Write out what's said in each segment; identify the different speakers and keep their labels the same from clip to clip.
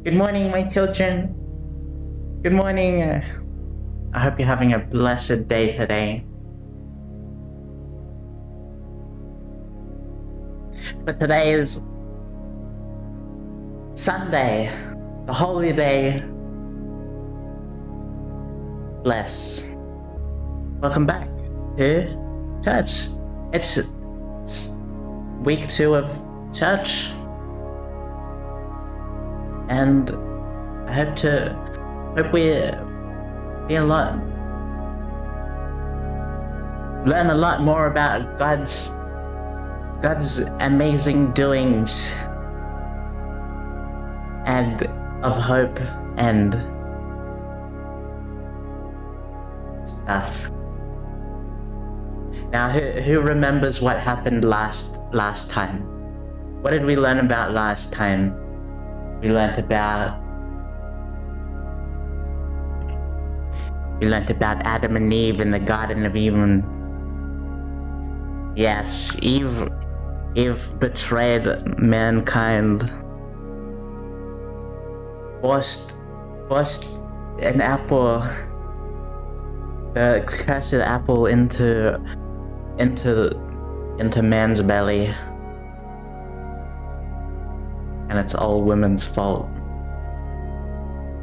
Speaker 1: Good morning, my children. Good morning. I hope you're having a blessed day today. For today is Sunday, the holy day. Bless. Welcome back to church. It's week 2 of church. And I hope we learn a lot more about God's amazing doings and of hope and stuff. Now, who remembers what happened last time? What did we learn about last time? We learned about Adam and Eve in the Garden of Eden. Yes, Eve betrayed mankind, forced an apple, the cursed apple, into man's belly. And it's all women's fault.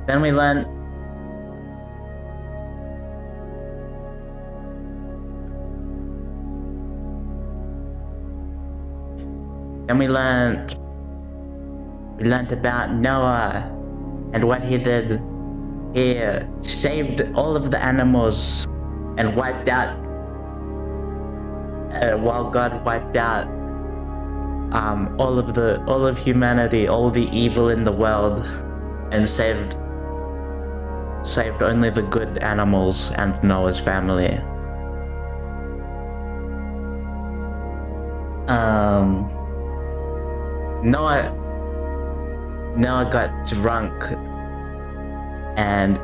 Speaker 1: Then we learned about Noah and what he did. He saved all of the animals and wiped out while God wiped out all of humanity, all the evil in the world, and saved only the good animals and Noah's family. Noah got drunk, and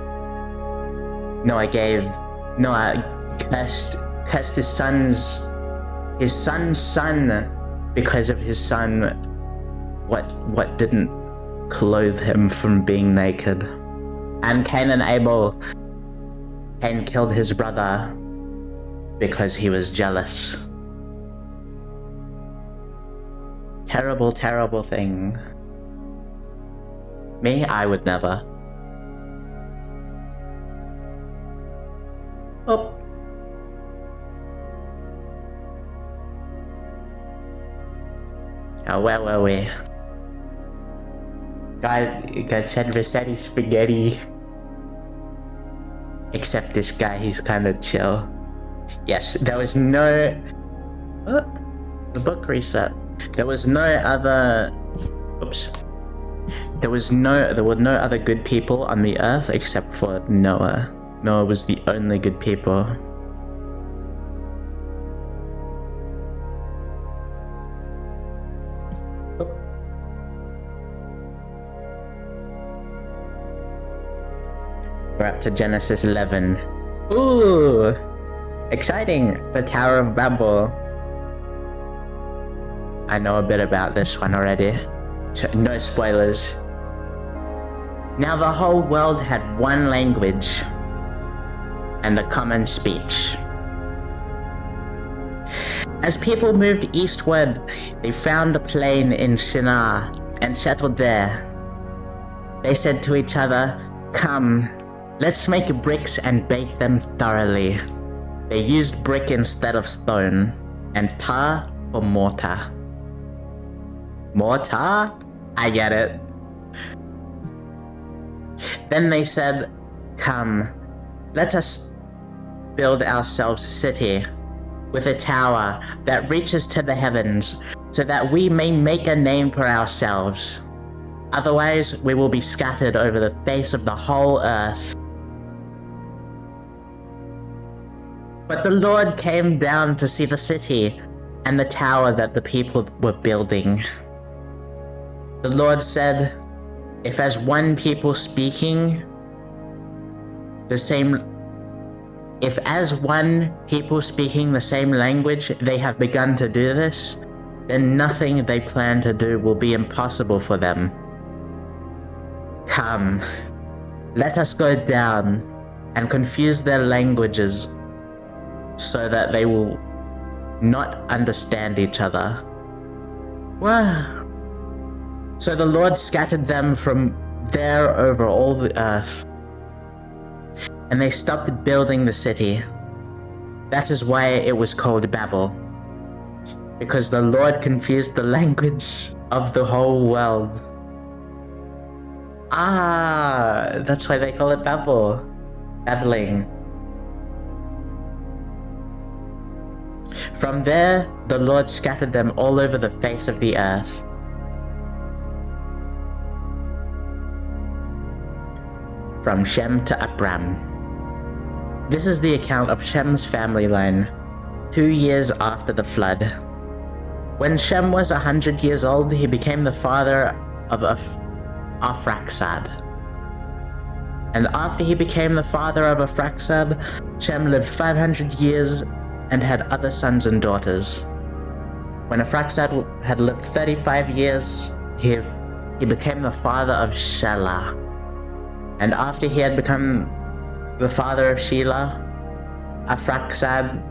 Speaker 1: Noah cursed his son's son, because of his son, what didn't clothe him from being naked. And Cain and Abel, Cain killed his brother because he was jealous. Terrible, terrible thing. Me, I would never. Oh. Oh, where were we? God said Rossetti spaghetti. Except this guy, he's kind of chill. Yes, there was no... Oh, the book reset. There was no other... Oops. There were no other good people on the earth except for Noah. Noah was the only good people. We're up to Genesis 11. Ooh! Exciting! The Tower of Babel. I know a bit about this one already. No spoilers. Now the whole world had one language and a common speech. As people moved eastward, they found a plain in Shinar and settled there. They said to each other, "Come, let's make bricks and bake them thoroughly." They used brick instead of stone, and tar for mortar. Mortar? I get it. Then they said, "Come, let us build ourselves a city with a tower that reaches to the heavens, so that we may make a name for ourselves. Otherwise, we will be scattered over the face of the whole earth." But the Lord came down to see the city and the tower that the people were building. The Lord said, "If as one people speaking the same language they have begun to do this, then nothing they plan to do will be impossible for them. Come, let us go down and confuse their languages so that they will not understand each other. Wow. So the Lord scattered them from there over all the earth, and they stopped building the city. That is why it was called Babel, because the Lord confused the language of the whole world. That's why they call it Babel. Babbling. From there, the Lord scattered them all over the face of the earth. From Shem to Abram. This is the account of Shem's family line, 2 years after the flood. When Shem was 100 years old, he became the father of Arphaxad. And after he became the father of Arphaxad, Shem lived 500 years and had other sons and daughters. When Arphaxad had lived 35 years, he became the father of Shelah. And after he had become the father of Shelah, Arphaxad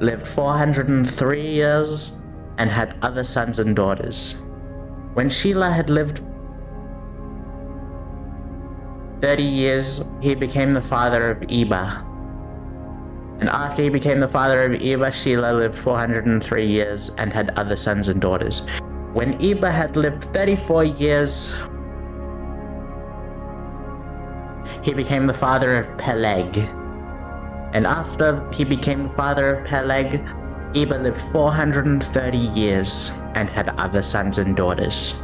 Speaker 1: lived 403 years and had other sons and daughters. When Shelah had lived 30 years, he became the father of Eber. And after he became the father of Eber, Shelah lived 403 years and had other sons and daughters. When Eber had lived 34 years, he became the father of Peleg. And after he became the father of Peleg, Eber lived 430 years and had other sons and daughters.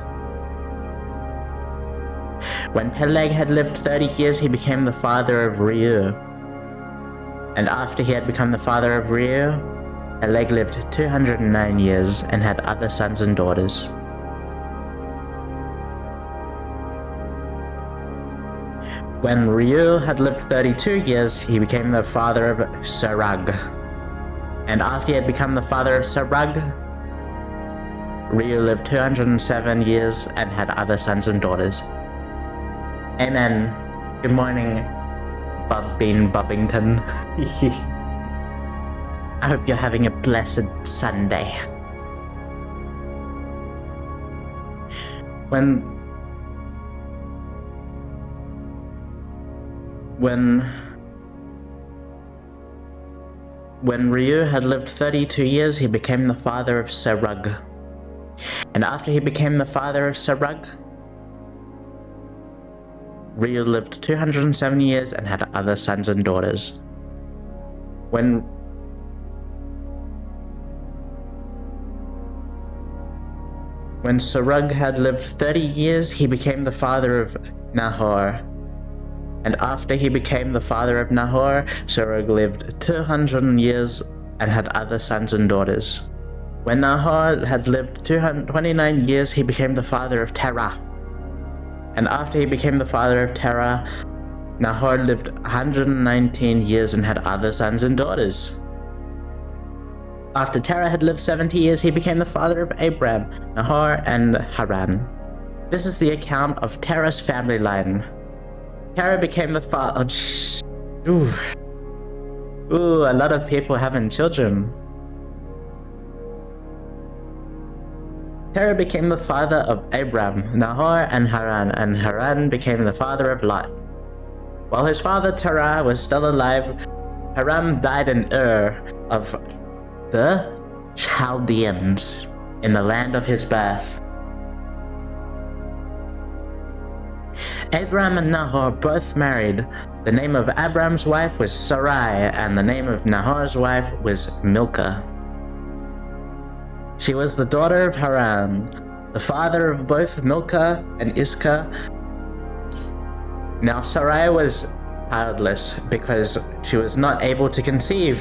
Speaker 1: When Peleg had lived 30 years, he became the father of Reu. And after he had become the father of Reu, Peleg lived 209 years and had other sons and daughters. When Reu had lived 32 years, he became the father of Serug. And after he had become the father of Serug, Reu lived 207 years and had other sons and daughters. Amen. Good morning, Bean Bobbington. I hope you're having a blessed Sunday. When Reu had lived 32 years, he became the father of Serug. And after he became the father of Serug, Reu lived 207 years and had other sons and daughters. When Serug had lived 30 years, he became the father of Nahor. And after he became the father of Nahor, Serug lived 200 years and had other sons and daughters. When Nahor had lived 29 years, he became the father of Terah. And after he became the father of Terah, Nahor lived 119 years and had other sons and daughters. After Terah had lived 70 years, he became the father of Abram, Nahor, and Haran. This is the account of Terah's family line. Terah became the father. A lot of people having children. Terah became the father of Abram, Nahor, and Haran became the father of Lot. While his father Terah was still alive, Haran died in Ur of the Chaldeans in the land of his birth. Abram and Nahor both married. The name of Abram's wife was Sarai, and the name of Nahor's wife was Milcah. She was the daughter of Haran, the father of both Milcah and Iscah. Now Sarai was childless because she was not able to conceive.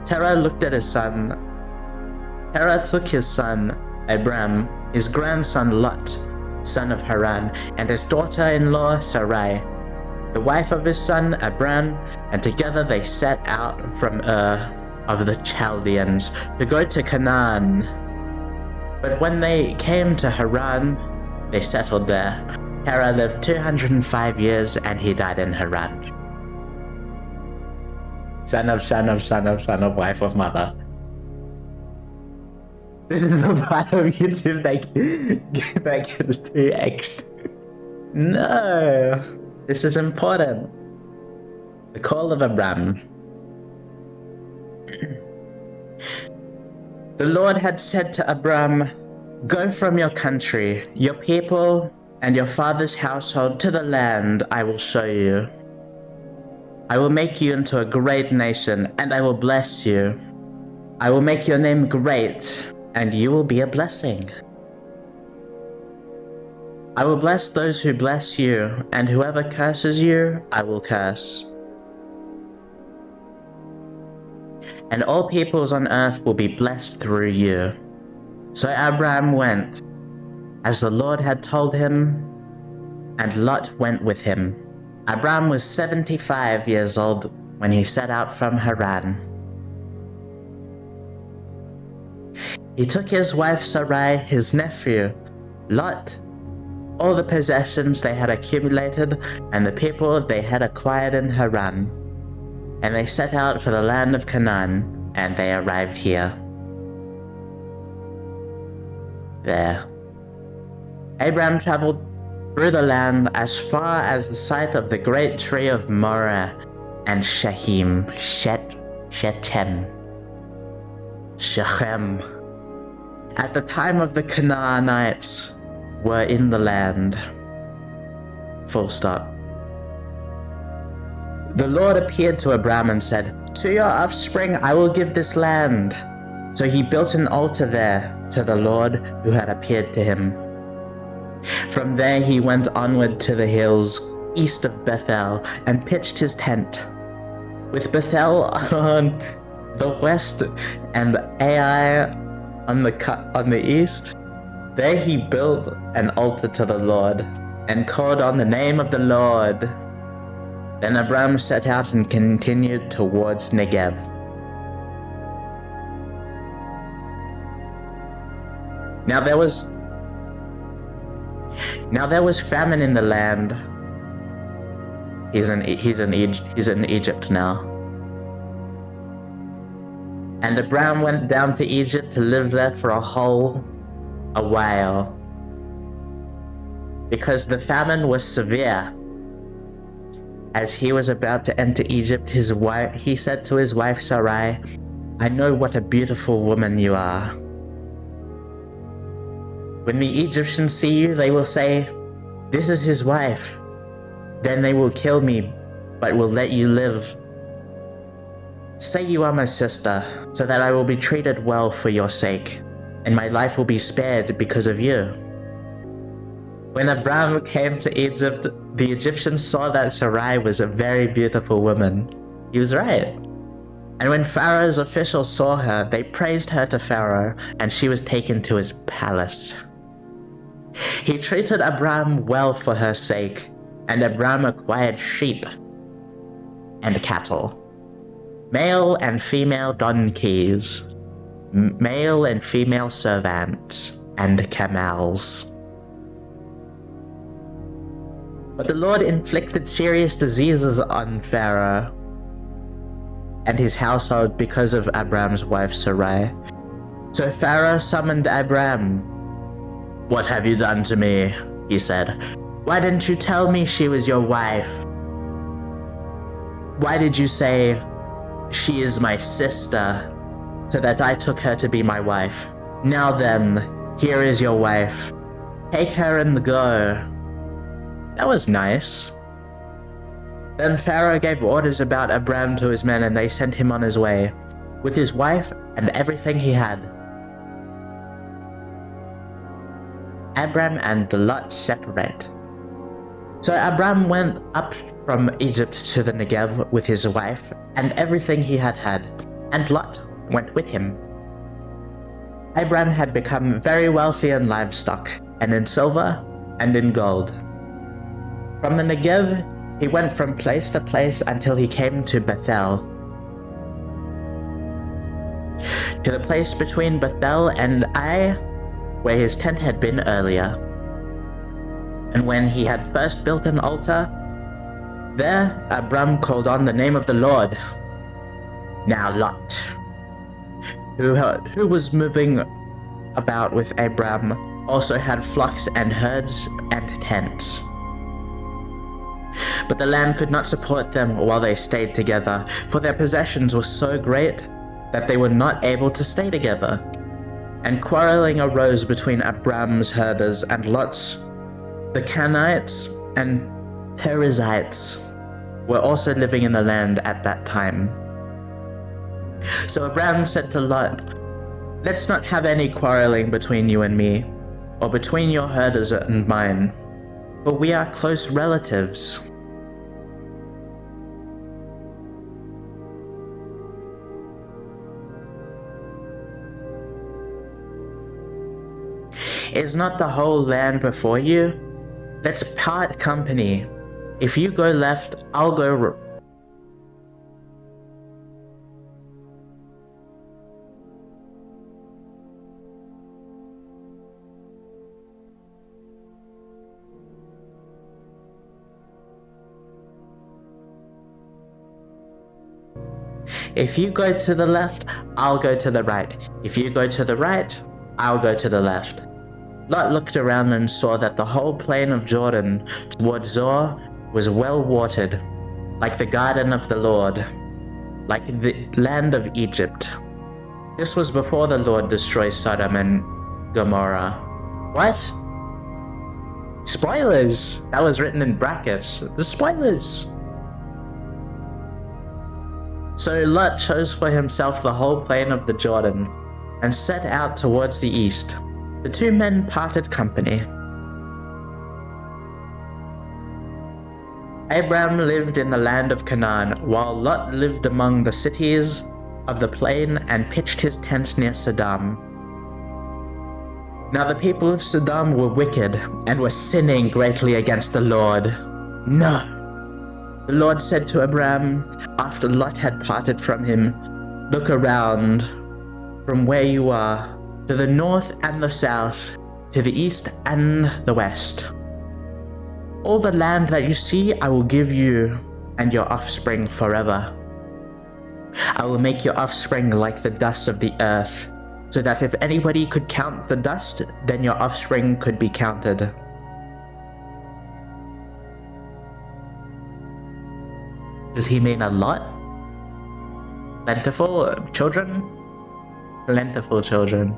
Speaker 1: Terah looked at his son. Terah took his son Abram, his grandson Lot, son of Haran, and his daughter-in-law Sarai, the wife of his son Abram, and together they set out from Ur of the Chaldeans to go to Canaan. But when they came to Haran, They settled there. Terah lived 205 years and he died in Haran. Son of wife of mother. This is the part of YouTube that gets 2x'd. No! This is important. The call of Abram. The Lord had said to Abram, "Go from your country, your people, and your father's household to the land I will show you. I will make you into a great nation, and I will bless you. I will make your name great, and you will be a blessing. I will bless those who bless you, and whoever curses you, I will curse. And all peoples on earth will be blessed through you." So Abram went, as the Lord had told him, and Lot went with him. Abram was 75 years old when he set out from Haran. He took his wife Sarai, his nephew, Lot, all the possessions they had accumulated, and the people they had acquired in Haran, and they set out for the land of Canaan, and they arrived here. There. Abram traveled through the land as far as the site of the great tree of Moreh and Shechem. At the time of the Canaanites were in the land. Full stop. The Lord appeared to Abram and said, "To your offspring I will give this land." So he built an altar there to the Lord who had appeared to him. From there he went onward to the hills east of Bethel and pitched his tent, with Bethel on the west and Ai on the east. There he built an altar to the Lord and called on the name of the Lord. Then Abram set out and continued towards Negev. Now there was famine in the land. He's in Egypt now. And Abram went down to Egypt to live there for a while, because the famine was severe. As he was about to enter Egypt, he said to his wife Sarai, "I know what a beautiful woman you are. When the Egyptians see you, they will say, 'This is his wife.' Then they will kill me, but will let you live. Say you are my sister, so that I will be treated well for your sake, and my life will be spared because of you." When Abram came to Egypt, the Egyptians saw that Sarai was a very beautiful woman. He was right. And when Pharaoh's officials saw her, they praised her to Pharaoh, and she was taken to his palace. He treated Abram well for her sake, and Abram acquired sheep and cattle, male and female donkeys, male and female servants, and camels. But the Lord inflicted serious diseases on Pharaoh and his household because of Abram's wife Sarai. So Pharaoh summoned Abram. "What have you done to me?" he said. "Why didn't you tell me she was your wife? Why did you say, 'She is my sister,' so that I took her to be my wife? Now then, here is your wife. Take her and go." That was nice. Then Pharaoh gave orders about Abram to his men, and they sent him on his way, with his wife and everything he had. Abram and Lot separate. So Abram went up from Egypt to the Negev with his wife and everything he had had, and Lot went with him. Abram had become very wealthy in livestock, and in silver, and in gold. From the Negev, he went from place to place until he came to Bethel, to the place between Bethel and Ai, where his tent had been earlier. And when he had first built an altar, there Abram called on the name of the Lord. Now Lot, who was moving about with Abram, also had flocks and herds and tents. But the land could not support them while they stayed together, for their possessions were so great that they were not able to stay together. And quarreling arose between Abram's herders and Lot's. The Canaanites and Perizzites were also living in the land at that time. So Abram said to Lot, "Let's not have any quarreling between you and me, or between your herders and mine, for we are close relatives." Is not the whole land before you? Let's part company. If you go left, I'll go If you go to the left, I'll go to the right. If you go to the right, I'll go to the left. Lot looked around and saw that the whole plain of Jordan toward Zoar was well watered, like the garden of the Lord, like the land of Egypt. This was before the Lord destroyed Sodom and Gomorrah. What? Spoilers! That was written in brackets. The spoilers! So Lot chose for himself the whole plain of the Jordan, and set out towards the east. The two men parted company. Abram lived in the land of Canaan, while Lot lived among the cities of the plain and pitched his tents near Sodom. Now the people of Sodom were wicked and were sinning greatly against the Lord. No. The Lord said to Abram, after Lot had parted from him, "Look around from where you are, to the north and the south, to the east and the west. All the land that you see I will give you and your offspring forever. I will make your offspring like the dust of the earth, so that if anybody could count the dust, then your offspring could be counted." Does he mean a lot? Plentiful children? Plentiful children.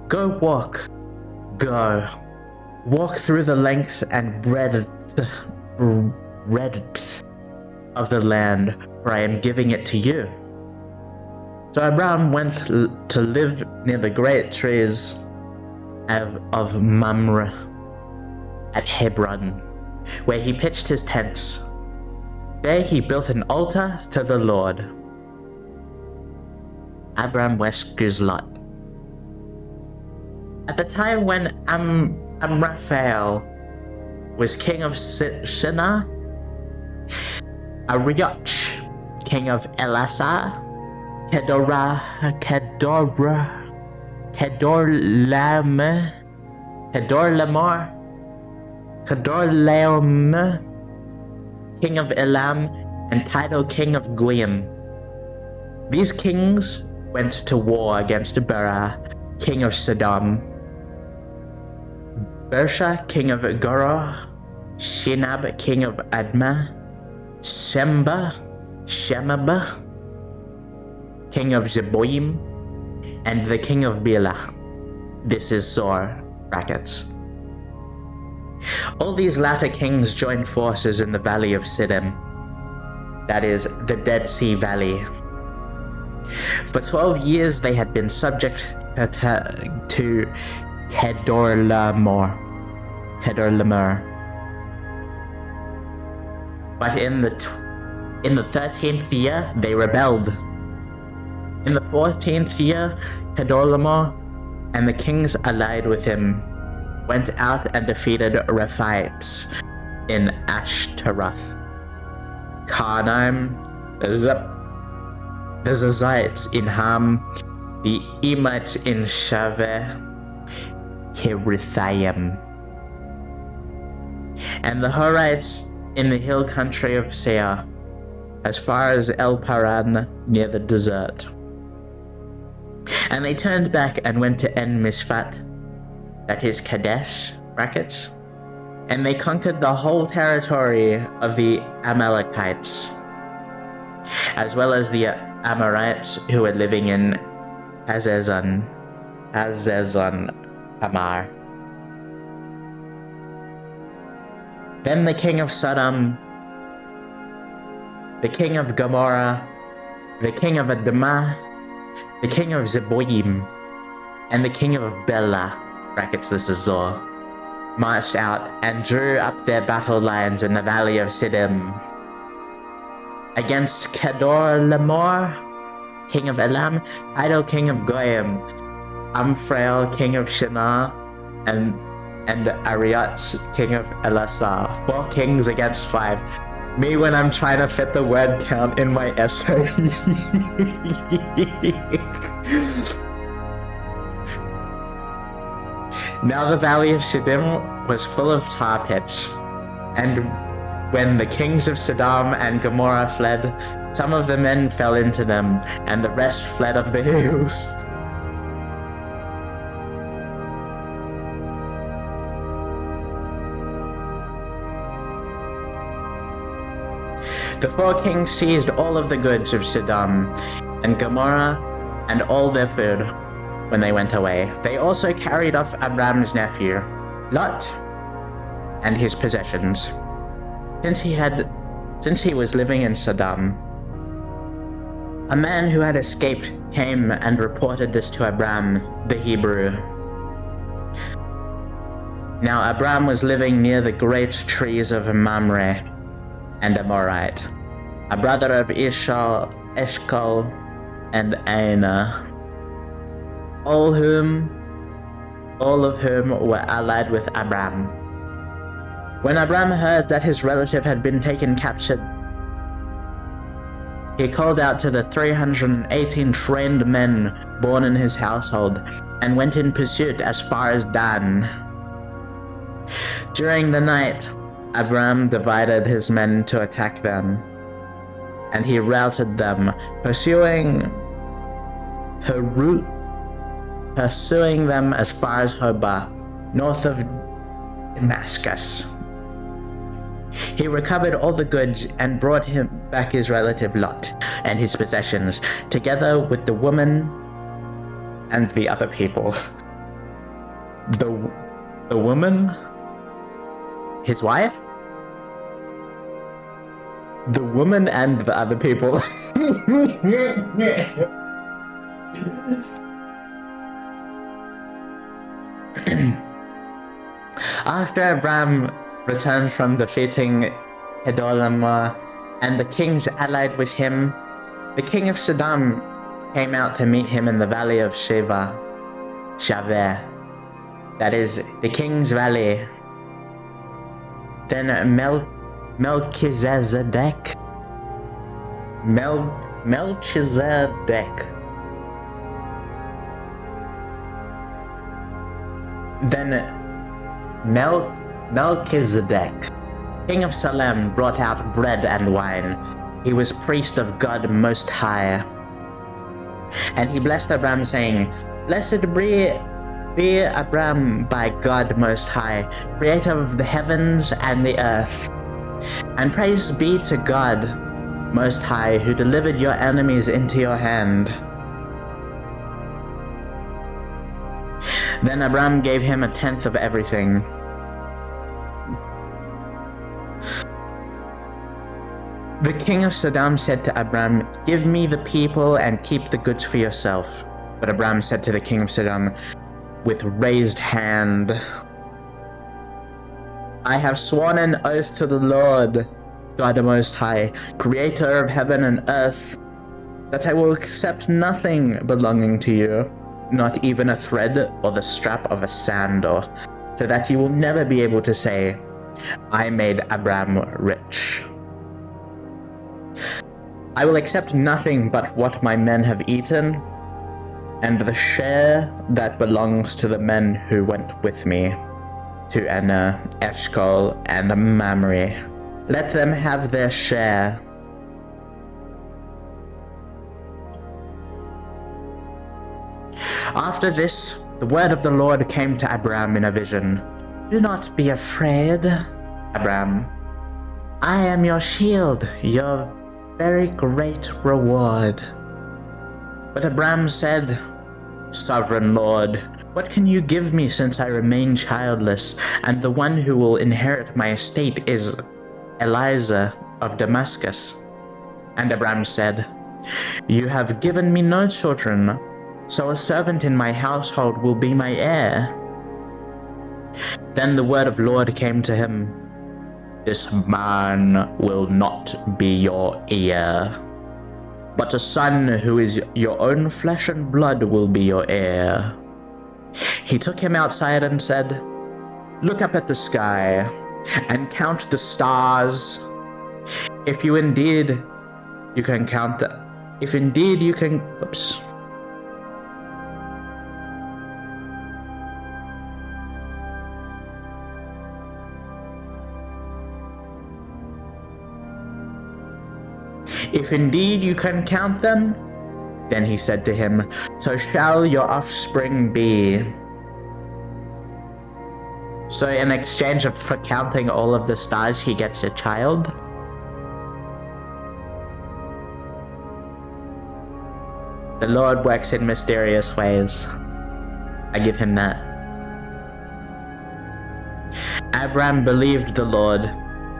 Speaker 1: Go walk. Go. Walk through the length and breadth of the land, for I am giving it to you. So Abram went to live near the great trees of Mamre at Hebron, where he pitched his tents. There he built an altar to the Lord. Abram rescues Lot. At the time when Amraphel was king of Shinar, Arioch, king of Elasar, Kedorlaomer, king of Elam, and Tidal, king of Goyim. These kings went to war against Bera, king of Sodom, Bersha, king of Gorah, Shinab, king of Admah, Shemaba, king of Zeboim, and the king of Bela. This is Zor, brackets. All these latter kings joined forces in the valley of Siddim, that is, the Dead Sea Valley. For 12 years they had been subject to Kedorlaomer. But in the 13th year they rebelled. In the 14th year, Kedorlaomer and the kings allied with him went out and defeated Rephaites in Ashtaroth, Karnaim, the Zazites in Ham, the Emites in Shaveh, Kirithaim, and the Horites in the hill country of Seir, as far as El Paran near the desert. And they turned back and went to En Mishpat, that is Kadesh, brackets, and they conquered the whole territory of the Amalekites, as well as the Amorites who were living in Hazezon Tamar. Then the king of Sodom, the king of Gomorrah, the king of Admah, the king of Zeboim, and the king of Bela, brackets this is Zor, marched out and drew up their battle lines in the valley of Siddim against Kedorlaomer, king of Elam, Idol, king of Goyim, Amphrael, king of Shinar, and Ariot, king of Elasar. 4 kings against 5. Me when I'm trying to fit the word count in my essay. Now the valley of Siddim was full of tar pits, and when the kings of Sodom and Gomorrah fled, some of the men fell into them, and the rest fled up the hills. The 4 kings seized all of the goods of Sodom and Gomorrah and all their food when they went away. They also carried off Abram's nephew, Lot, and his possessions, since he was living in Sodom. A man who had escaped came and reported this to Abram, the Hebrew. Now Abram was living near the great trees of Mamre, and Amorite, a brother of Eshcol and Aina, all of whom were allied with Abram. When Abram heard that his relative had been taken captured, he called out to the 318 trained men born in his household and went in pursuit as far as Dan. During the night, Abram divided his men to attack them, and he routed them, pursuing them as far as Hobah, north of Damascus. He recovered all the goods and brought him back his relative Lot and his possessions, together with the woman and the other people. The woman? His wife? The woman and the other people. After Abram returned from defeating Kedorlaomer and the kings allied with him, the king of Sodom came out to meet him in the valley of Shaveh, that is, the king's valley. Then Melchizedek. Then Melchizedek, king of Salem, brought out bread and wine. He was priest of God Most High. And he blessed Abram, saying, "Blessed be Abram by God Most High, creator of the heavens and the earth. And praise be to God Most High, who delivered your enemies into your hand." Then Abram gave him 1/10 of everything. The king of Sodom said to Abram, "Give me the people and keep the goods for yourself." But Abram said to the king of Sodom with raised hand, "I have sworn an oath to the Lord, God Most High, creator of heaven and earth, that I will accept nothing belonging to you, not even a thread or the strap of a sandal, so that you will never be able to say, 'I made Abram rich.' I will accept nothing but what my men have eaten, and the share that belongs to the men who went with me." to Aner, Eshcol, and Mamre. Let them have their share. After this, the word of the Lord came to Abram in a vision. Do not be afraid, Abram. I am your shield, your very great reward. But Abram said, Sovereign Lord, what can you give me since I remain childless, and the one who will inherit my estate is Eliezer of Damascus? And Abram said, You have given me no children, so a servant in my household will be my heir. Then the word of the Lord came to him, This man will not be your heir, but a son who is your own flesh and blood will be your heir. He took him outside and said, Look up at the sky and count the stars. If indeed you can count them. If indeed you can count them, then he said to him, So shall your offspring be. So in exchange for counting all of the stars, he gets a child? The Lord works in mysterious ways. I give him that. Abram believed the Lord,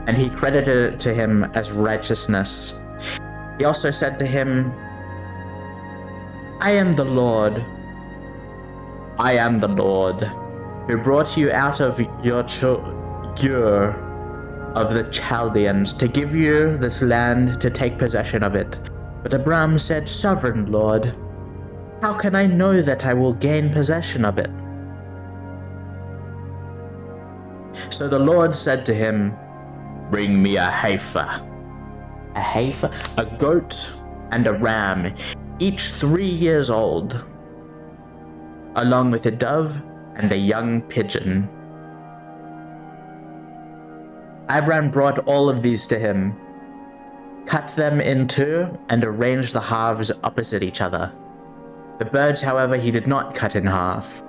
Speaker 1: and he credited it to him as righteousness. He also said to him, I am the Lord, who brought you out of Ur of the Chaldeans to give you this land to take possession of it. But Abram said, Sovereign Lord, how can I know that I will gain possession of it? So the Lord said to him, Bring me a heifer. A heifer? A goat and a ram, each 3 years old, along with a dove and a young pigeon. Abram brought all of these to him, cut them in two, and arranged the halves opposite each other. The birds, however, he did not cut in half.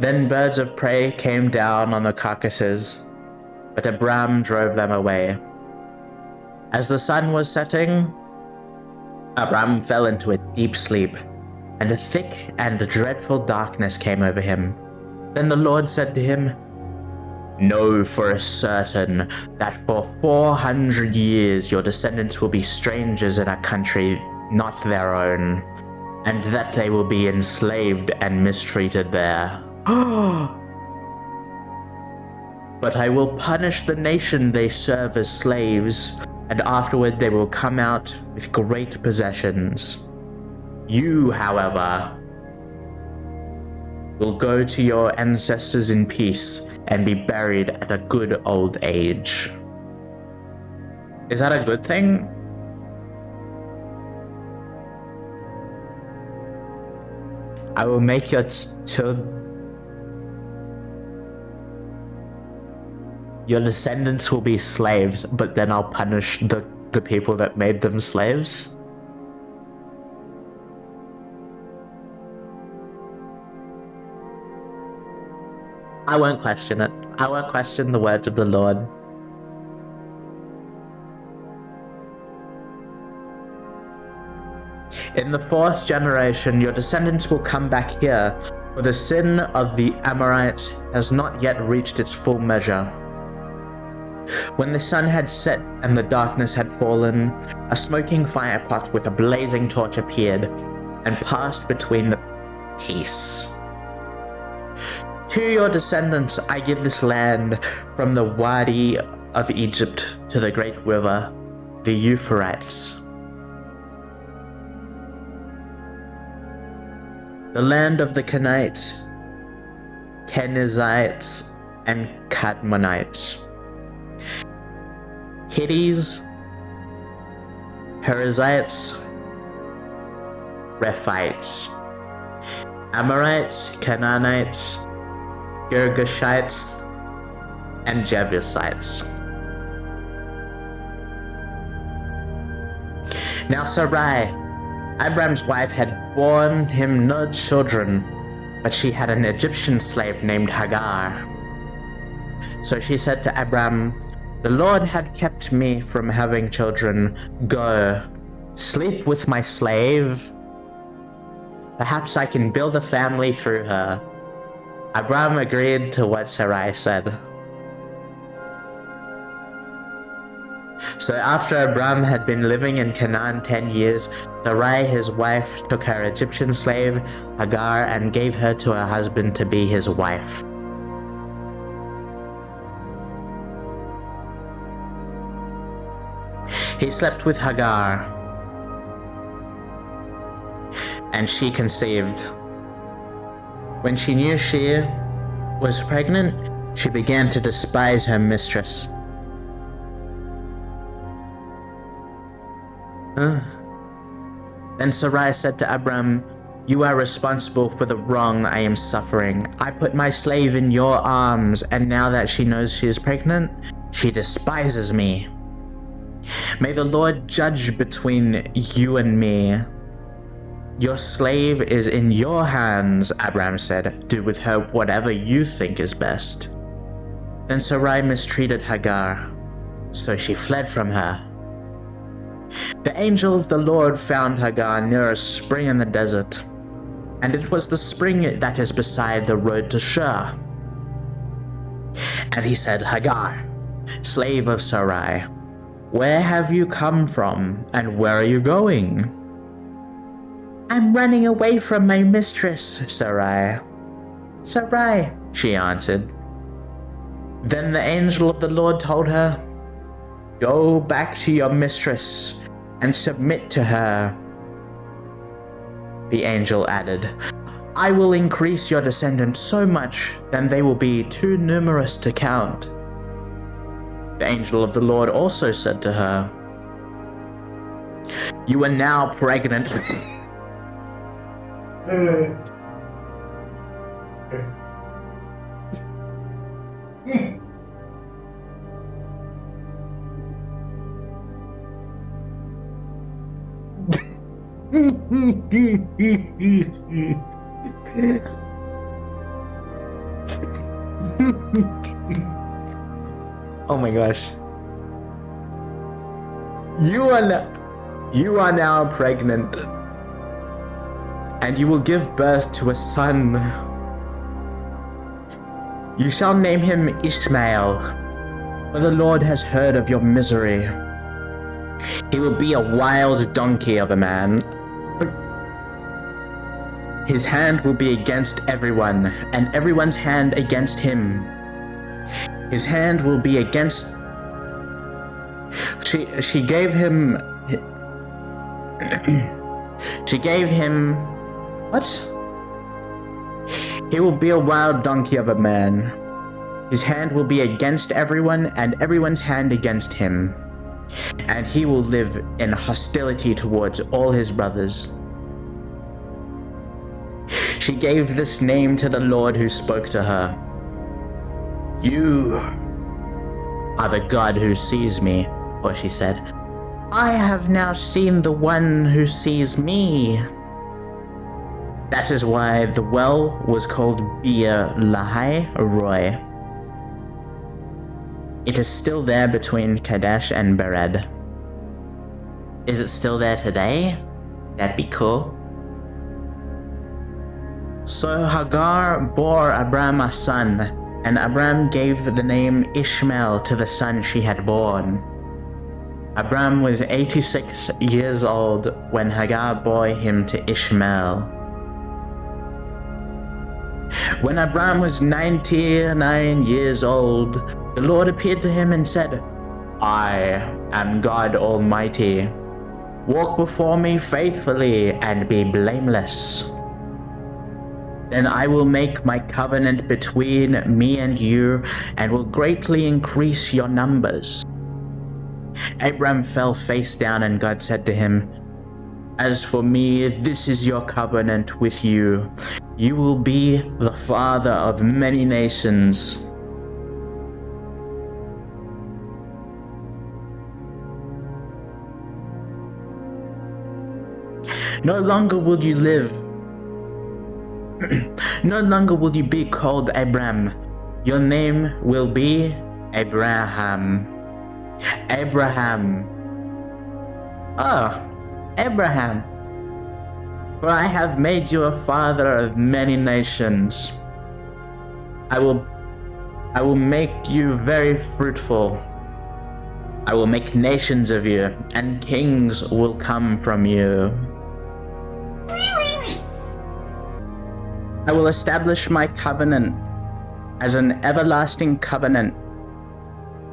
Speaker 1: Then birds of prey came down on the carcasses, but Abram drove them away. As the sun was setting, Abram fell into a deep sleep, and a thick and dreadful darkness came over him. Then the Lord said to him, Know for a certain that for 400 years your descendants will be strangers in a country not their own, and that they will be enslaved and mistreated there. But I will punish the nation they serve as slaves, and afterward they will come out with great possessions. You, however, will go to your ancestors in peace and be buried at a good old age. Is that a good thing? I will make your your descendants will be slaves, but then I'll punish the people that made them slaves? I won't question it. I won't question the words of the Lord. In the 4th generation, your descendants will come back here, for the sin of the Amorites has not yet reached its full measure. When the sun had set and the darkness had fallen, a smoking firepot with a blazing torch appeared and passed between the piece. To your descendants I give this land, from the Wadi of Egypt to the great river, the Euphrates. The land of the Canaanites, Kenizzites, and Cadmonites, Hittites, Perizzites, Rephites, Amorites, Canaanites, Girgashites, and Jebusites. Now Sarai, Abram's wife, had borne him no children, but she had an Egyptian slave named Hagar. So she said to Abram, "The Lord had kept me from having children. Go, sleep with my slave. Perhaps I can build a family through her." Abram agreed to what Sarai said. So after Abram had been living in Canaan 10 years, Sarai, his wife, took her Egyptian slave, Hagar, and gave her to her husband to be his wife. He slept with Hagar, and she conceived. When she knew she was pregnant, she began to despise her mistress. Then Sarai said to Abram, "You are responsible for the wrong I am suffering. I put my slave in your arms, and now that she knows she is pregnant, she despises me. May the Lord judge between you and me. Your slave is in your hands," Abram said. "Do with her whatever you think is best." Then Sarai mistreated Hagar, so she fled from her. The angel of the Lord found Hagar near a spring in the desert, and it was the spring that is beside the road to Shur. And he said, "Hagar, slave of Sarai, where have you come from, and where are you going?" "I'm running away from my mistress, Sarai." "Sarai," she answered. Then the angel of the Lord told her, "Go back to your mistress and submit to her." The angel added, "I will increase your descendants so much that they will be too numerous to count." The angel of the Lord also said to her, "You are now pregnant." Oh my gosh. You are now pregnant, and you will give birth to a son. You shall name him Ishmael, for the Lord has heard of your misery. He will be a wild donkey of a man. His hand will be against everyone, and everyone's hand against him. His hand will be against... She gave him... She gave him... What? He will be a wild donkey of a man. His hand will be against everyone, and everyone's hand against him. And he will live in hostility towards all his brothers. She gave this name to the Lord who spoke to her. You are the God who sees me, or she said, I have now seen the one who sees me. That is why the well was called Bir Lahai Roy. It is still there between Kadesh and Bered. Is it still there today? That'd be cool. So Hagar bore Abram a son, and Abram gave the name Ishmael to the son she had born. Abram was 86 years old when Hagar bore him to Ishmael. When Abram was 99 years old, the Lord appeared to him and said, I am God Almighty. Walk before me faithfully and be blameless. Then I will make my covenant between me and you and will greatly increase your numbers. Abram fell face down, and God said to him, As for me, this is your covenant with you. You will be the father of many nations. No longer will you live. No longer will you be called Abram. Your name will be Abraham. Abraham. Oh, Abraham. For I have made you a father of many nations. I will make you very fruitful. I will make nations of you, and kings will come from you. I will establish my covenant as an everlasting covenant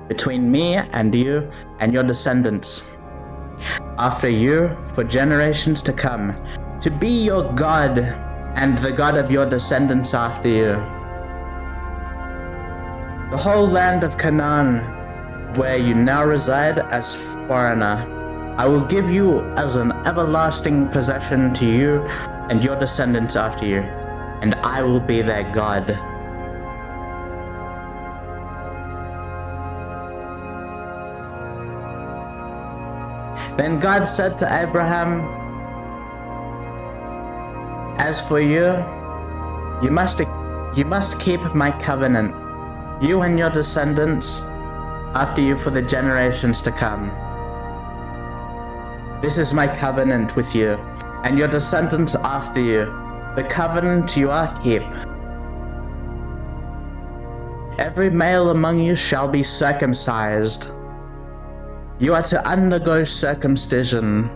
Speaker 1: between me and you and your descendants after you for generations to come, to be your God and the God of your descendants after you. The whole land of Canaan, where you now reside as foreigner, I will give you as an everlasting possession to you and your descendants after you, and I will be their God. Then God said to Abraham, as for you, you must keep my covenant, you and your descendants after you for the generations to come. This is my covenant with you and your descendants after you, the covenant you are keep. Every male among you shall be circumcised. You are to undergo circumcision.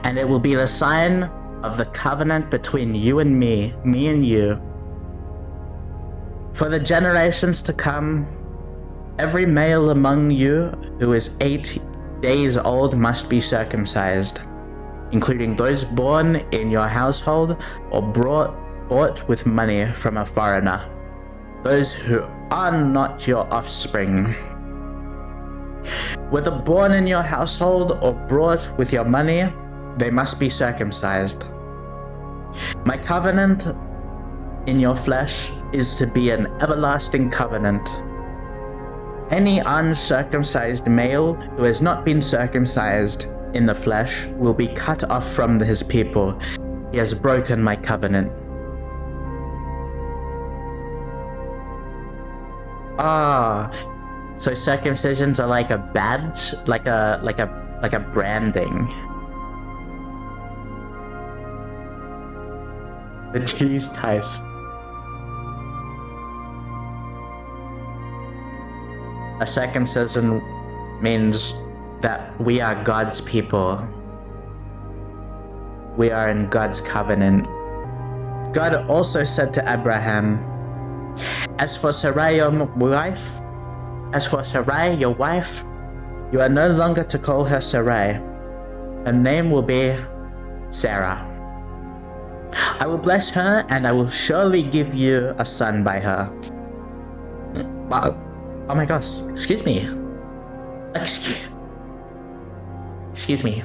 Speaker 1: And it will be the sign of the covenant between you and me and you. For the generations to come, every male among you who is 8 days old must be circumcised, including those born in your household or bought with money from a foreigner, those who are not your offspring. Whether born in your household or brought with your money, they must be circumcised. My covenant in your flesh is to be an everlasting covenant. Any uncircumcised male who has not been circumcised in the flesh will be cut off from his people. He has broken my covenant. So circumcisions are like a badge, like a branding. The cheese type. A circumcision means that we are God's people. We are in God's covenant. God also said to Abraham, As for Sarai, your wife, you are no longer to call her Sarai. Her name will be Sarah. I will bless her, and I will surely give you a son by her. Oh my gosh, excuse me. Excuse me.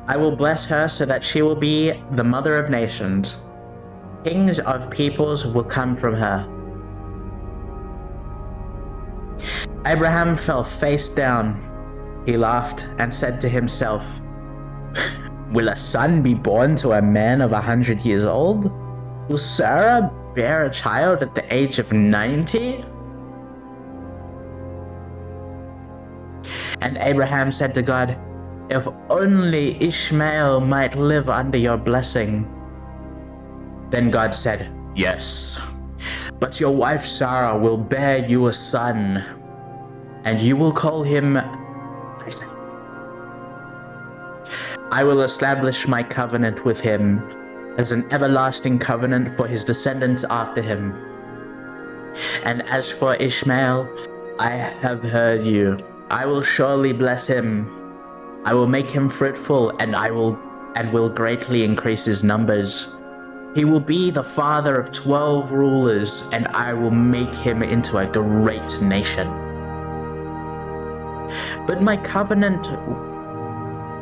Speaker 1: I will bless her so that she will be the mother of nations. Kings of peoples will come from her. Abraham fell face down. He laughed and said to himself, Will a son be born to a man of 100 years old? Will Sarah bear a child at the age of 90? And Abraham said to God, If only Ishmael might live under your blessing. Then God said, Yes, but your wife Sarah will bear you a son, and you will call him Isaac. I will establish my covenant with him as an everlasting covenant for his descendants after him. And as for Ishmael, I have heard you. I will surely bless him. I will make him fruitful, and will greatly increase his numbers. He will be the father of 12 rulers, and I will make him into a great nation. But my covenant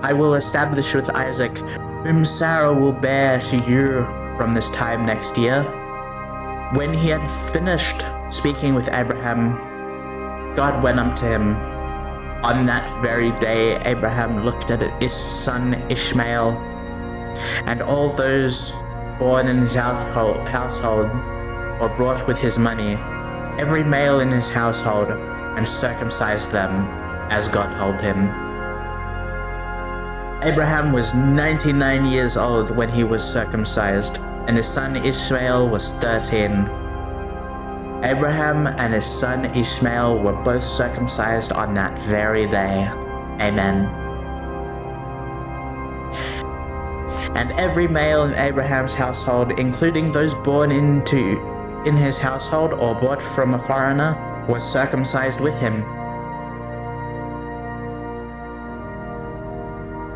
Speaker 1: I will establish with Isaac, whom Sarah will bear to you from this time next year." When he had finished speaking with Abraham, God went up to him. On that very day, Abraham looked at his son Ishmael, and all those born in his household or brought with his money, every male in his household, and circumcised them as God told him. Abraham was 99 years old when he was circumcised, and his son Ishmael was 13. Abraham and his son Ishmael were both circumcised on that very day. Amen. And every male in Abraham's household, including those born in his household or bought from a foreigner, was circumcised with him.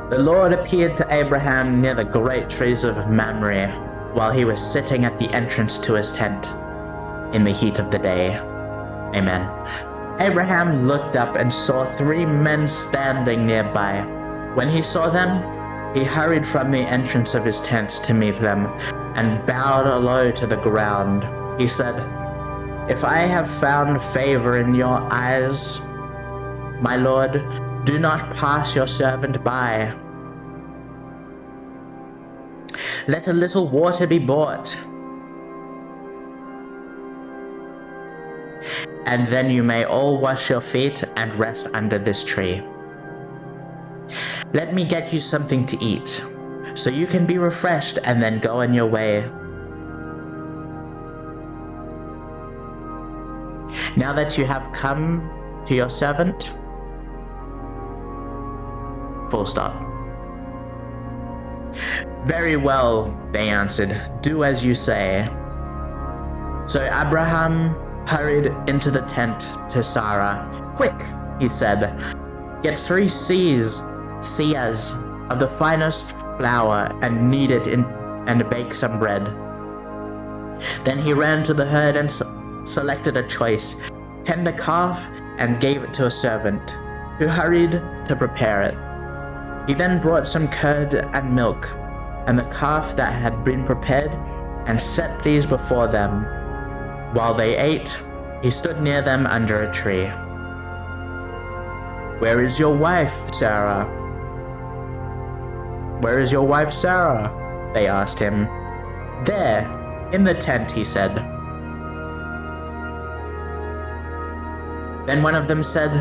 Speaker 1: The Lord appeared to Abraham near the great trees of Mamre, while he was sitting at the entrance to his tent in the heat of the day. Amen. Abraham looked up and saw 3 men standing nearby. When he saw them, he hurried from the entrance of his tent to meet them and bowed low to the ground. He said, "If I have found favor in your eyes, my Lord, do not pass your servant by. Let a little water be brought, and then you may all wash your feet and rest under this tree. Let me get you something to eat, so you can be refreshed and then go on your way. Now that you have come to your servant," full stop. "Very well," they answered, "do as you say." So Abraham hurried into the tent to Sarah. "Quick," he said, "get 3 seahs of the finest flour and knead it and bake some bread." Then he ran to the herd and selected a choice, tender calf, and gave it to a servant, who hurried to prepare it. He then brought some curd and milk, and the calf that had been prepared, and set these before them. While they ate, he stood near them under a tree. "Where is your wife, Sarah?" "Where is your wife, Sarah?" they asked him. "There, in the tent," he said. Then one of them said,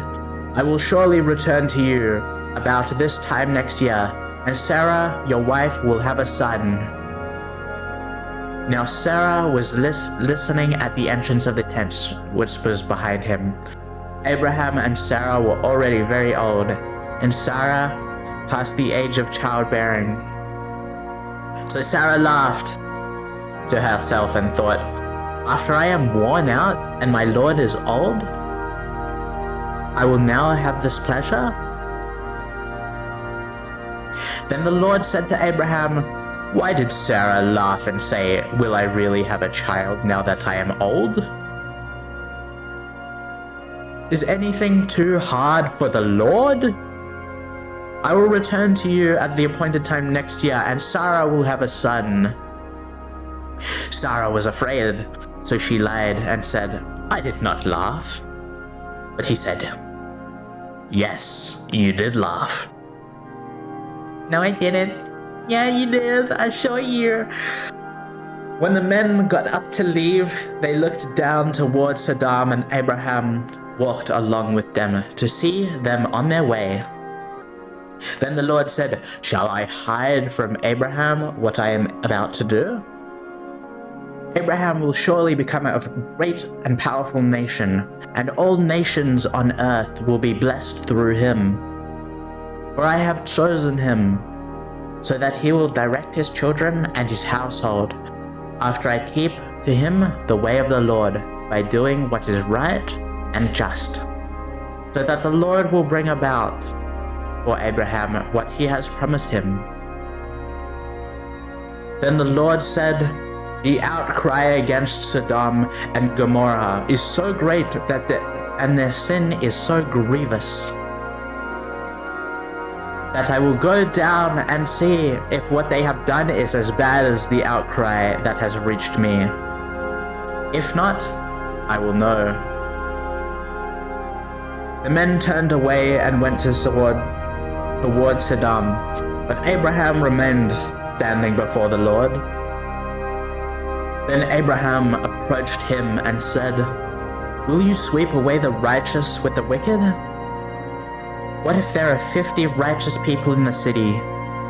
Speaker 1: "I will surely return to you about this time next year, and Sarah, your wife, will have a son." Now Sarah was listening at the entrance of the tent, which was behind him. Abraham and Sarah were already very old, and Sarah past the age of childbearing. So Sarah laughed to herself and thought, "After I am worn out and my Lord is old, I will now have this pleasure?" Then the Lord said to Abraham, "Why did Sarah laugh and say, 'Will I really have a child now that I am old?' Is anything too hard for the Lord? I will return to you at the appointed time next year, and Sarah will have a son." Sarah was afraid, so she lied and said, "I did not laugh." But he said, "Yes, you did laugh." "No, I didn't." "Yeah, you did. I saw you." When the men got up to leave, they looked down towards Sodom, and Abraham walked along with them to see them on their way. Then the Lord said, "Shall I hide from Abraham what I am about to do? Abraham will surely become a great and powerful nation, and all nations on earth will be blessed through him. For I have chosen him, so that he will direct his children and his household, after I keep to him the way of the Lord, by doing what is right and just, so that the Lord will bring about for Abraham what he has promised him." Then the Lord said, "The outcry against Sodom and Gomorrah is so great and their sin is so grievous, that I will go down and see if what they have done is as bad as the outcry that has reached me. If not, I will know." The men turned away and went towards Sodom, but Abraham remained standing before the Lord. Then Abraham approached him and said, "Will you sweep away the righteous with the wicked? What if there are 50 righteous people in the city?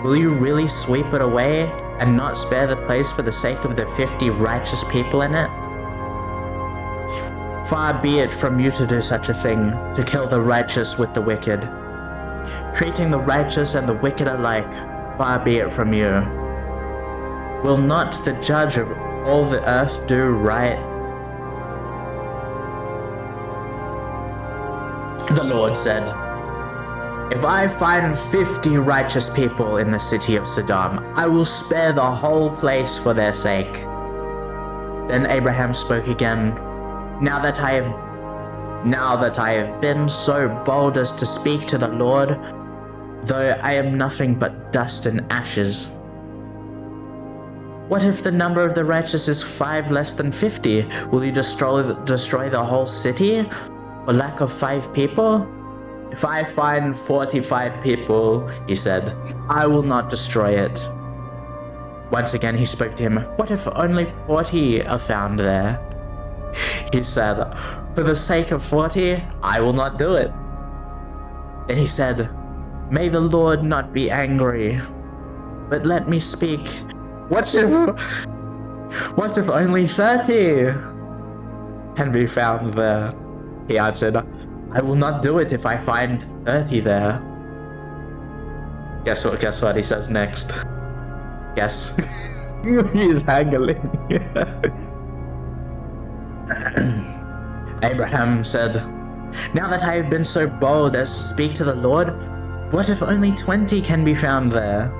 Speaker 1: Will you really sweep it away and not spare the place for the sake of the 50 righteous people in it? Far be it from you to do such a thing, to kill the righteous with the wicked. Treating the righteous and the wicked alike, far be it from you. Will not the judge of all the earth do right?" The Lord said, "If I find 50 righteous people in the city of Sodom, I will spare the whole place for their sake." Then Abraham spoke again, Now that I have been so bold as to speak to the Lord, though I am nothing but dust and ashes. What if the number of the righteous is 5 less than 50? Will you destroy the whole city for lack of 5 people? If I find 45 people, he said, I will not destroy it. Once again he spoke to him, What if only 40 are found there? He said, For the sake of 40, I will not do it. Then he said, May the Lord not be angry, but let me speak. What if only 30 can be found there? He answered, I will not do it if I find 30 there. Guess what he says next? Guess. He's haggling. Abraham said, Now that I have been so bold as to speak to the Lord, what if only 20 can be found there?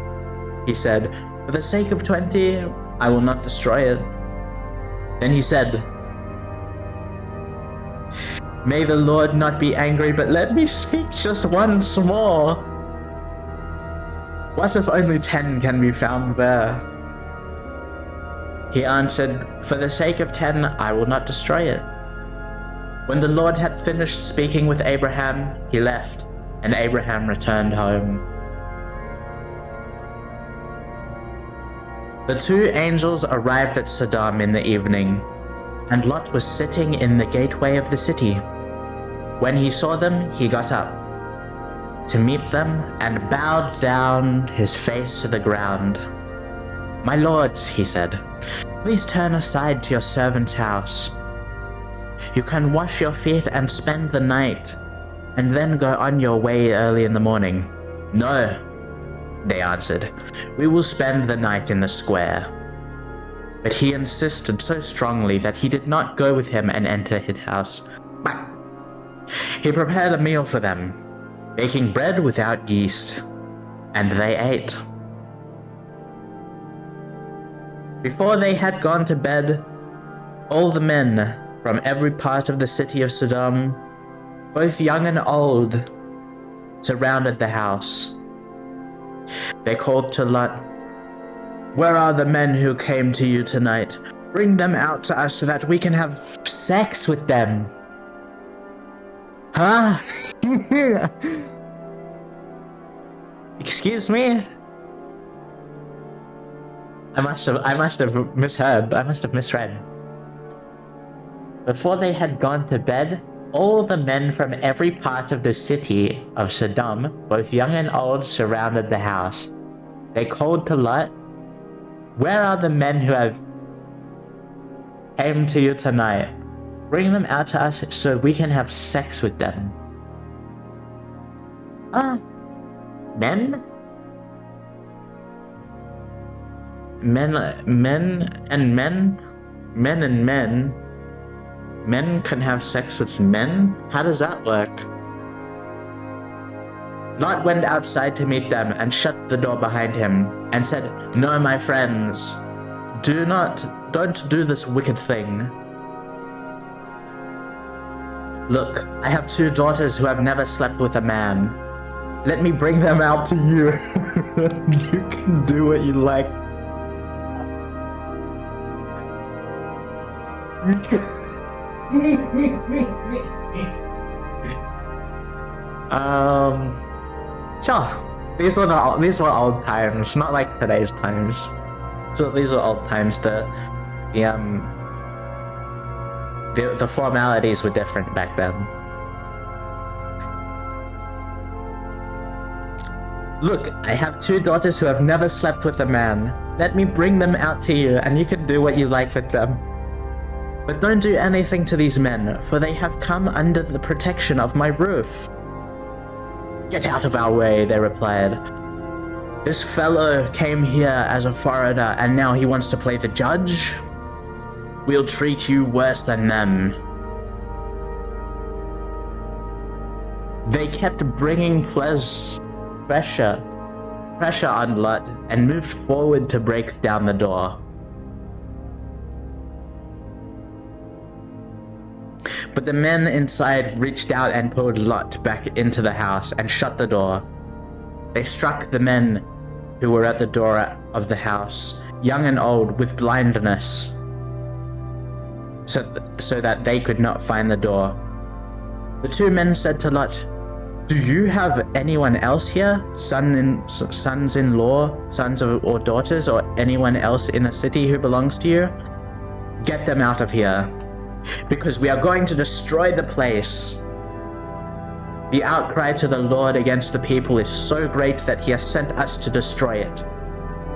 Speaker 1: He said, For the sake of 20, I will not destroy it. Then he said, May the Lord not be angry, but let me speak just once more. What if only 10 can be found there? He answered, For the sake of 10, I will not destroy it. When the Lord had finished speaking with Abraham, he left, and Abraham returned home. The 2 angels arrived at Sodom in the evening, and Lot was sitting in the gateway of the city. When he saw them, he got up to meet them and bowed down his face to the ground. My lords, he said, please turn aside to your servant's house. You can wash your feet and spend the night, and then go on your way early in the morning. No, they answered, we will spend the night in the square. But he insisted so strongly that he did not go with him and enter his house. He prepared a meal for them, baking bread without yeast, and they ate. Before they had gone to bed, all the men from every part of the city of Sodom, both young and old, surrounded the house. They called to Lot, Where are the men who came to you tonight? Bring them out to us so that we can have sex with them. Huh? Excuse me? I must have misheard. I must have misread. Before they had gone to bed, all the men from every part of the city of Sodom, both young and old, surrounded the house. They called to Lot, Where are the men who have came to you tonight? Bring them out to us so we can have sex with them. Men? Men can have sex with men? How does that work? Lot went outside to meet them and shut the door behind him and said, No, my friends, don't do this wicked thing. Look, I have 2 daughters who have never slept with a man. Let me bring them out to you. You can do what you like. Sure. These were old times, not like today's times. So these were old times. The formalities were different back then. Look, I have 2 daughters who have never slept with a man. Let me bring them out to you, and you can do what you like with them. But don't do anything to these men, for they have come under the protection of my roof. Get out of our way, they replied. This fellow came here as a foreigner, and now he wants to play the judge? We'll treat you worse than them. They kept bringing pressure on Lot and moved forward to break down the door. But the men inside reached out and pulled Lot back into the house and shut the door. They struck the men who were at the door of the house, young and old, with blindness, so that they could not find the door. The 2 men said to Lot, Do you have anyone else here? Sons-in-law, sons or daughters, or anyone else in the city who belongs to you? Get them out of here, because we are going to destroy the place. The outcry to the Lord against the people is so great that he has sent us to destroy it.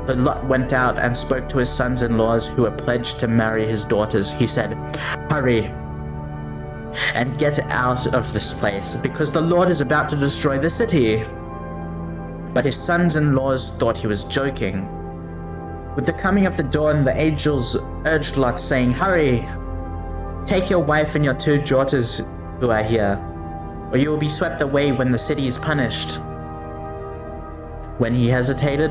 Speaker 1: So Lot went out and spoke to his sons-in-laws who were pledged to marry his daughters. He said, Hurry and get out of this place, because the Lord is about to destroy the city. But his sons-in-laws thought he was joking. With the coming of the dawn, the angels urged Lot, saying, Hurry! Take your wife and your 2 daughters who are here, or you will be swept away when the city is punished. When he hesitated,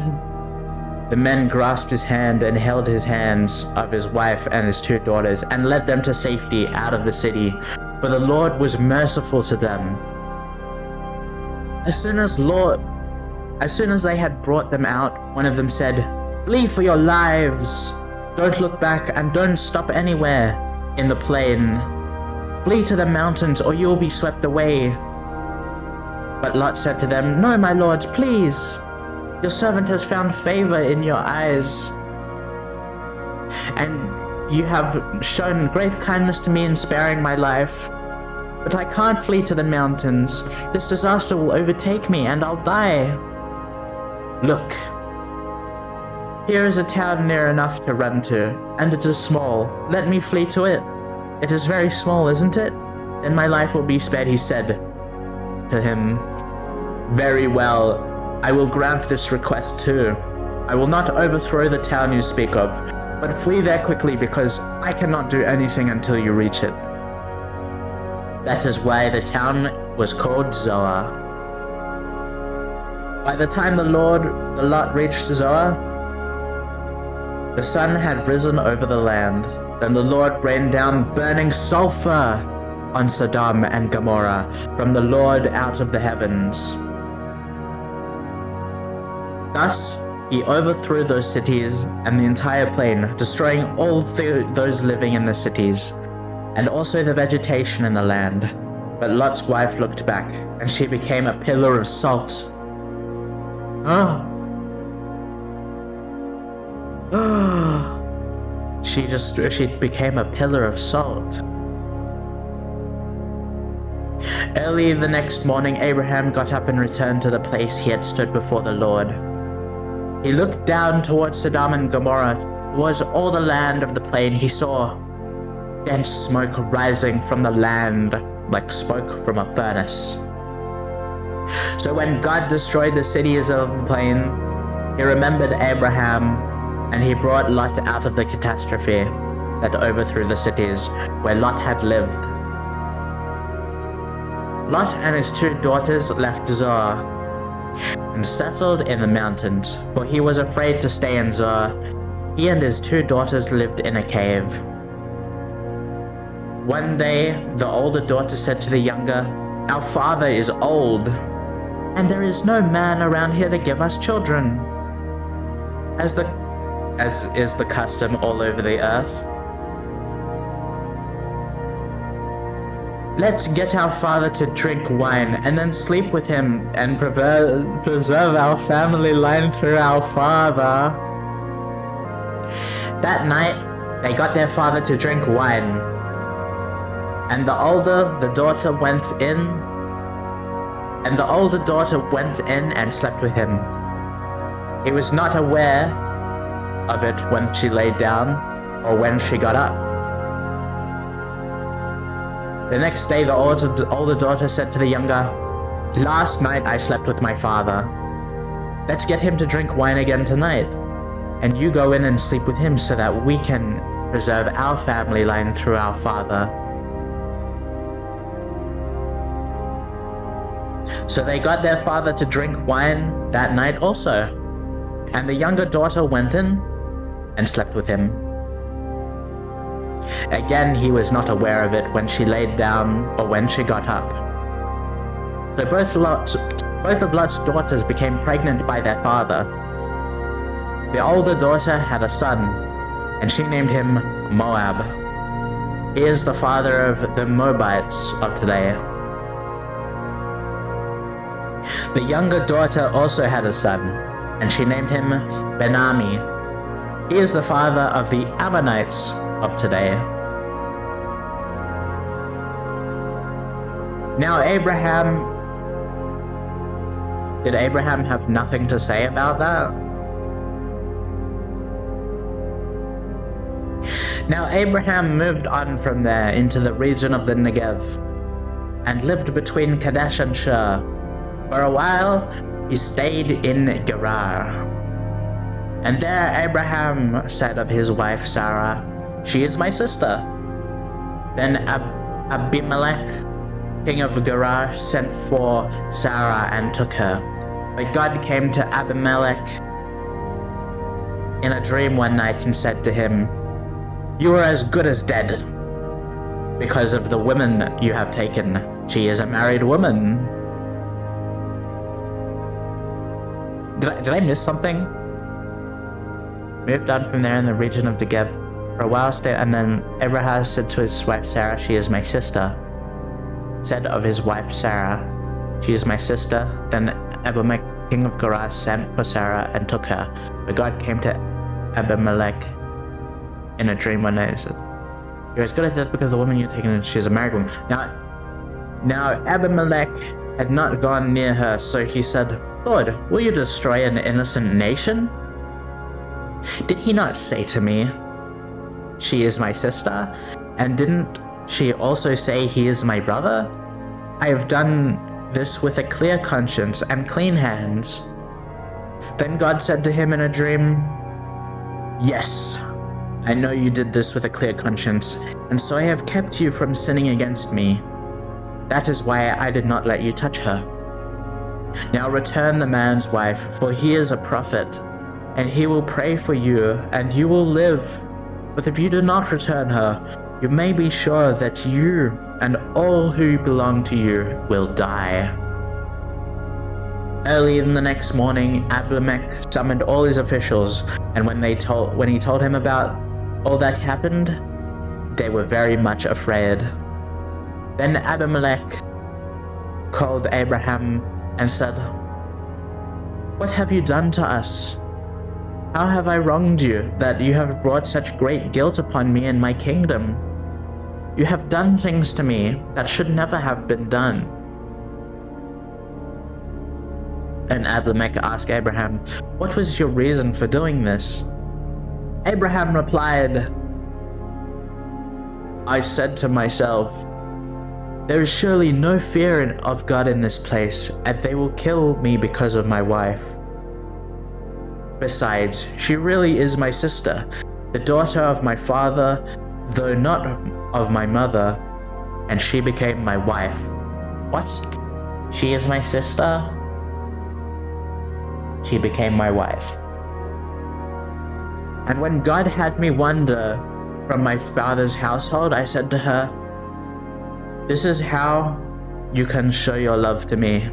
Speaker 1: the men grasped his hand and held his hands of his wife and his 2 daughters and led them to safety out of the city, for the Lord was merciful to them. As soon as they had brought them out, one of them said, Flee for your lives! Don't look back and don't stop anywhere in the plain. Flee to the mountains, or you will be swept away. But Lot said to them, No, my lords, please. Your servant has found favor in your eyes, and you have shown great kindness to me in sparing my life. But I can't flee to the mountains. This disaster will overtake me, and I'll die. Look, here is a town near enough to run to, and it is small. Let me flee to it. It is very small, isn't it? Then my life will be spared, he said to him. Very well, I will grant this request too. I will not overthrow the town you speak of, but flee there quickly, because I cannot do anything until you reach it. That is why the town was called Zoar. By the time the Lot reached Zoar, the sun had risen over the land. Then the Lord rained down burning sulfur on Sodom and Gomorrah from the Lord out of the heavens. Thus, he overthrew those cities and the entire plain, destroying all those living in the cities, and also the vegetation in the land. But Lot's wife looked back, and she became a pillar of salt. She became a pillar of salt. Early the next morning, Abraham got up and returned to the place he had stood before the Lord. He looked down towards Sodom and Gomorrah, towards all the land of the plain. He saw dense smoke rising from the land like smoke from a furnace. So when God destroyed the cities of the plain, he remembered Abraham, and he brought Lot out of the catastrophe that overthrew the cities where Lot had lived. Lot and his 2 daughters left Zoar and settled in the mountains, for he was afraid to stay in Zoar. He and his 2 daughters lived in a cave. One day, the older daughter said to the younger, Our father is old. and there is no man around here to give us children, as is the custom all over the earth. Let's get our father to drink wine and then sleep with him and preserve our family line through our father. That night, they got their father to drink wine, and the older daughter went in and slept with him. He was not aware of it when she laid down or when she got up. The next day, the older daughter said to the younger, "Last night I slept with my father. Let's get him to drink wine again tonight, and you go in and sleep with him so that we can preserve our family line through our father." So they got their father to drink wine that night also, and the younger daughter went in and slept with him. Again, he was not aware of it when she laid down or when she got up. So both of Lot's daughters became pregnant by their father. The older daughter had a son, and she named him Moab. He is the father of the Moabites of today. The younger daughter also had a son, and she named him Ben-Ami. He is the father of the Ammonites of today. Now did Abraham have nothing to say about that? Now Abraham moved on from there into the region of the Negev, and lived between Kadesh and Shur. For a while, he stayed in Gerar. And there Abraham said of his wife Sarah, "She is my sister." Then Abimelech, king of Gerar, sent for Sarah and took her. But God came to Abimelech in a dream one night and said to him, "You are as good as dead because of the woman you have taken. She is a married woman." Did I miss something? Moved on from there in the region of Negev for a while, and then Abraham said to his wife Sarah, "She is my sister." Said of his wife Sarah, "She is my sister." Then Abimelech, king of Gerar, sent for Sarah and took her. But God came to Abimelech in a dream one night and said, "You're as good as dead because the woman you've taken, she's a married woman." Now Abimelech had not gone near her, so he said, "Lord, will you destroy an innocent nation? Did he not say to me, 'She is my sister'? And didn't she also say, 'He is my brother'? I have done this with a clear conscience and clean hands." Then God said to him in a dream, "Yes, I know you did this with a clear conscience, and so I have kept you from sinning against me. That is why I did not let you touch her. Now return the man's wife, for he is a prophet, and he will pray for you, and you will live. But if you do not return her, you may be sure that you and all who belong to you will die." Early in the next morning, Abimelech summoned all his officials, and when he told him about all that happened, they were very much afraid. Then Abimelech called Abraham and said, "What have you done to us? How have I wronged you, that you have brought such great guilt upon me and my kingdom? You have done things to me that should never have been done." And Abimelech asked Abraham, "What was your reason for doing this?" Abraham replied, "I said to myself, there is surely no fear of God in this place, and they will kill me because of my wife. Besides, she really is my sister, the daughter of my father, though not of my mother, and she became my wife." What? She is my sister? She became my wife. And when God had me wander from my father's household, I said to her, "This is how you can show your love to me.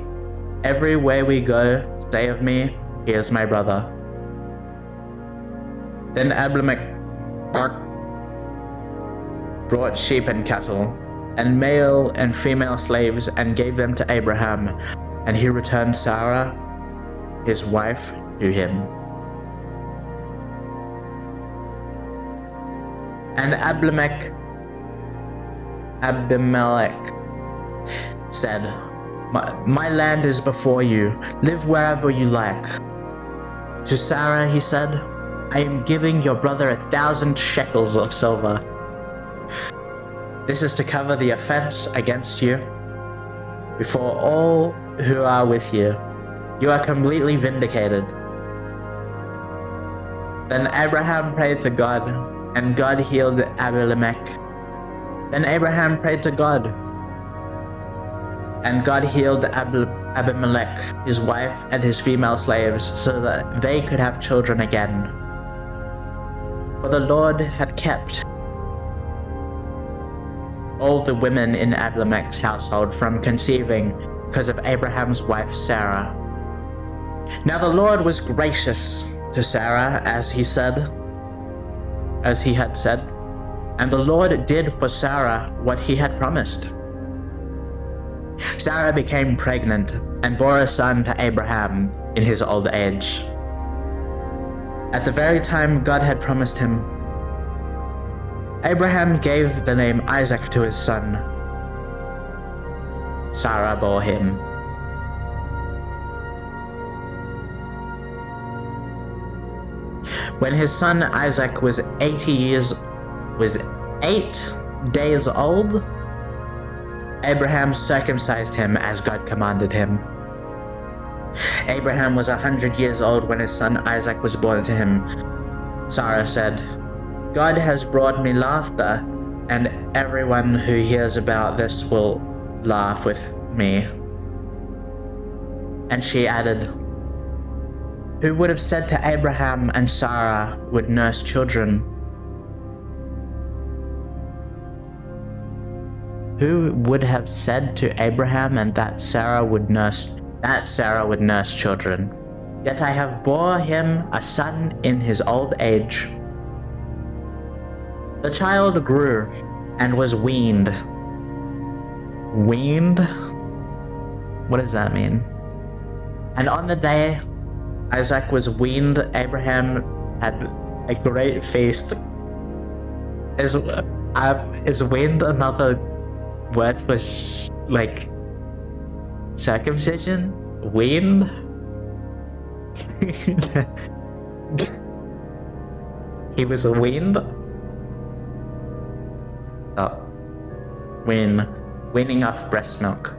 Speaker 1: Everywhere we go, say of me, he is my brother. Then Abimelech brought sheep and cattle, and male and female slaves, and gave them to Abraham, and he returned Sarah, his wife, to him. And Abimelech said, My land is before you, live wherever you like. To Sarah he said, I am giving your brother 1,000 shekels of silver. This is to cover the offense against you before all who are with you. You are completely vindicated. Then Abraham prayed to God, and God healed Abimelech. Then Abraham prayed to God, and God healed Abimelech, his wife, and his female slaves, so that they could have children again. For the Lord had kept all the women in Abimelech's household from conceiving because of Abraham's wife Sarah. Now the Lord was gracious to Sarah as he had said, and the Lord did for Sarah what he had promised. Sarah became pregnant and bore a son to Abraham in his old age, at the very time God had promised him. Abraham gave the name Isaac to his son. Sarah bore him. When his son Isaac was 8 days old, Abraham circumcised him as God commanded him. Abraham was 100 years old when his son Isaac was born to him. Sarah said, God has brought me laughter, and everyone who hears about this will laugh with me. And she added, who would have said to Abraham and Sarah would nurse children? Who would have said to Abraham and that Sarah would nurse children? Yet I have bore him a son in his old age. The child grew and was weaned. Weaned? What does that mean? And on the day Isaac was weaned, Abraham had a great feast. Is weaned another word for like circumcision? Weaned? He was weaned? Oh. Weaning off breast milk.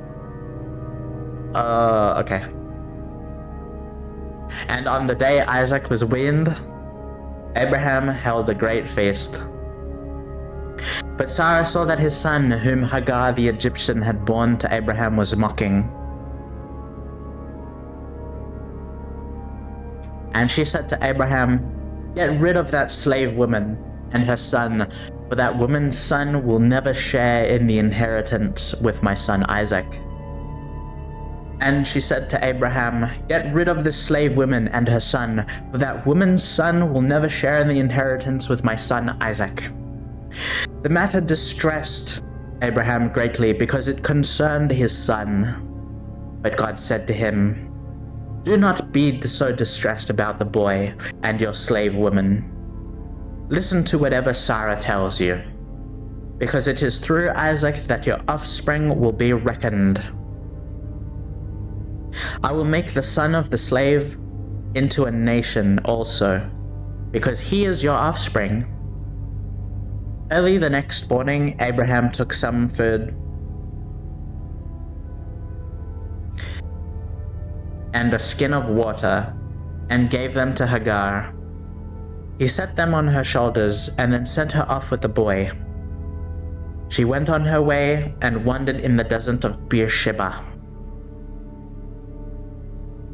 Speaker 1: Okay. And on the day Isaac was weaned, Abraham held a great feast. But Sarah saw that his son, whom Hagar the Egyptian had borne to Abraham, was mocking. And she said to Abraham, get rid of that slave woman and her son, for that woman's son will never share in the inheritance with my son Isaac. And she said to Abraham, get rid of this slave woman and her son, for that woman's son will never share in the inheritance with my son Isaac. The matter distressed Abraham greatly because it concerned his son. But God said to him, do not be so distressed about the boy and your slave woman. Listen to whatever Sarah tells you, because it is through Isaac that your offspring will be reckoned. I will make the son of the slave into a nation also, because he is your offspring. Early the next morning, Abraham took some food and a skin of water and gave them to Hagar. He set them on her shoulders and then sent her off with the boy. She went on her way and wandered in the desert of Beersheba.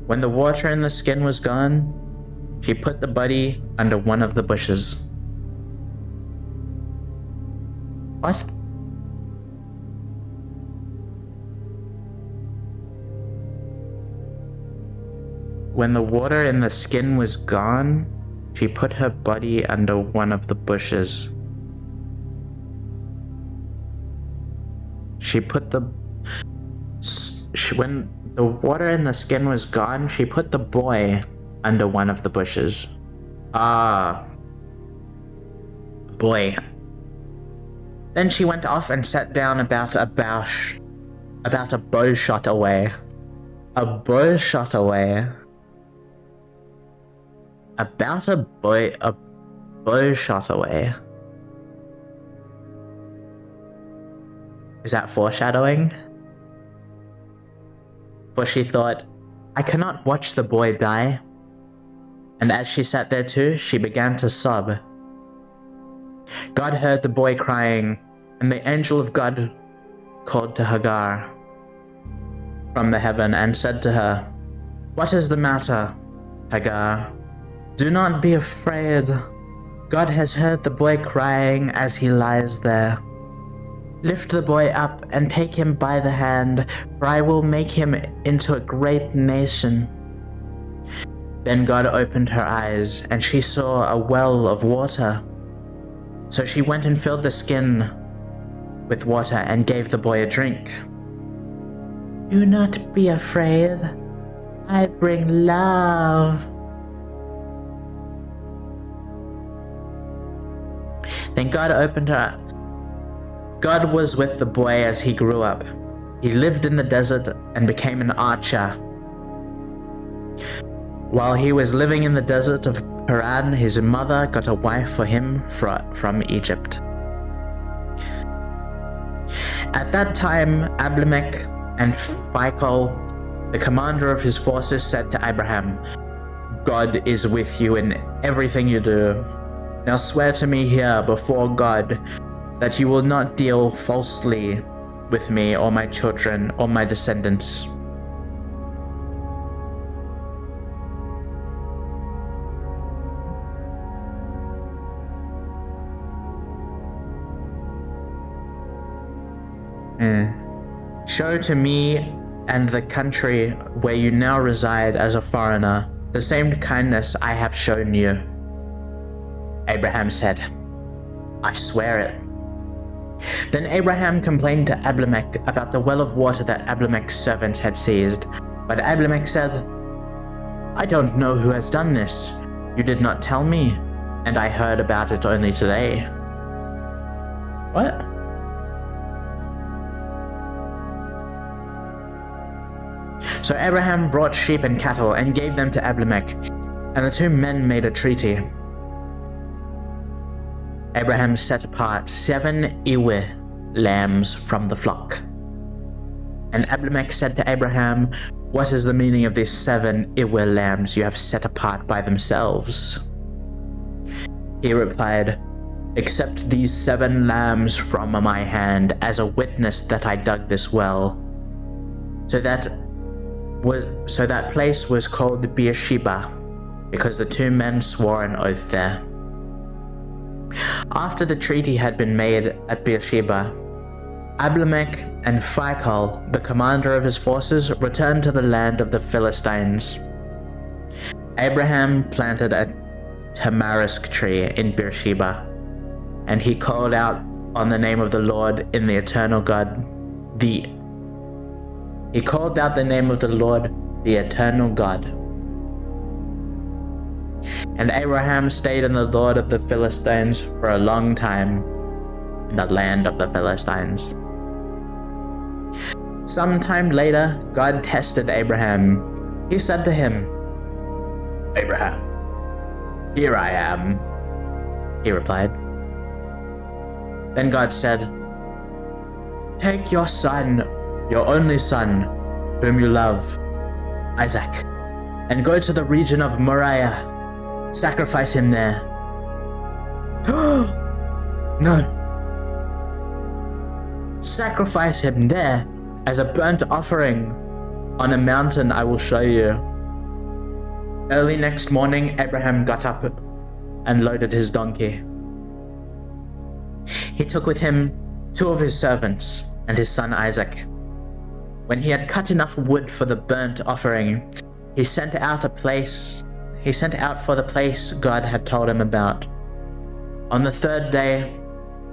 Speaker 1: When the water in the skin was gone, she put the body under one of the bushes. What? when the water in the skin was gone, she put her body under one of the bushes. When the water in the skin was gone, she put the boy under one of the bushes. Ah. Boy. Then she went off and sat down about a bow shot away. A bow shot away. About a bow shot away. Is that foreshadowing? For she thought, I cannot watch the boy die. And as she sat there too, she began to sob. God heard the boy crying, and the angel of God called to Hagar from the heaven and said to her, What is the matter, Hagar? Do not be afraid. God has heard the boy crying as he lies there. Lift the boy up and take him by the hand, for I will make him into a great nation. Then God opened her eyes, and she saw a well of water. So she went and filled the skin with water and gave the boy a drink. Do not be afraid. I bring love. Then God opened her. God was with the boy as he grew up. He lived in the desert and became an archer. While he was living in the desert of Paran, his mother got a wife for him from Egypt. At that time, Abimelech and Phicol, the commander of his forces, said to Abraham, God is with you in everything you do. Now swear to me here before God that you will not deal falsely with me or my children or my descendants. Show to me and the country where you now reside as a foreigner the same kindness I have shown you. Abraham said, I swear it. Then Abraham complained to Abimelech about the well of water that Abimelech's servant had seized. But Abimelech said, I don't know who has done this. You did not tell me, and I heard about it only today. What? So Abraham brought sheep and cattle and gave them to Abimelech, and the two men made a treaty. Abraham set apart 7 ewe lambs from the flock. And Abimelech said to Abraham, What is the meaning of these 7 ewe lambs you have set apart by themselves? He replied, Accept these 7 lambs from my hand as a witness that I dug this well. So that place was called Beersheba, because the two men swore an oath there. After the treaty had been made at Beersheba, Abimelech and Phicol, the commander of his forces, returned to the land of the Philistines. Abraham planted a tamarisk tree in Beersheba, and he called out on the name of the Lord in the eternal God, He called out the name of the Lord, the eternal God. And Abraham stayed in the Lord of the Philistines for a long time in the land of the Philistines. Sometime later, God tested Abraham. He said to him, Abraham, here I am, he replied. Then God said, Take your son, your only son, whom you love, Isaac, and go to the region of Moriah. Sacrifice him there. No. Sacrifice him there as a burnt offering on a mountain I will show you. Early next morning, Abraham got up and loaded his donkey. He took with him 2 of his servants and his son Isaac. When he had cut enough wood for the burnt offering, He sent out for the place God had told him about. On the third day,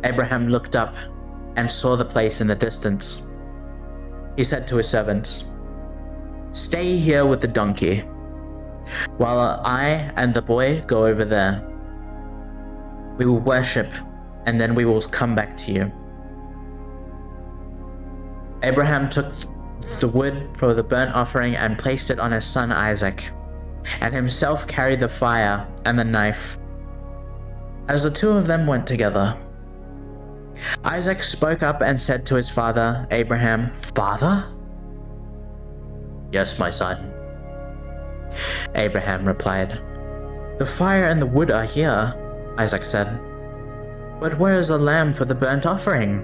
Speaker 1: Abraham looked up and saw the place in the distance. He said to his servants, "Stay here with the donkey, while I and the boy go over there. We will worship, and then we will come back to you." Abraham took the wood for the burnt offering and placed it on his son Isaac, and himself carried the fire and the knife. As the two of them went together, Isaac spoke up and said to his father Abraham, "Father?" "Yes, my son," Abraham replied. "The fire and the wood are here," Isaac said. "But where is the lamb for the burnt offering?"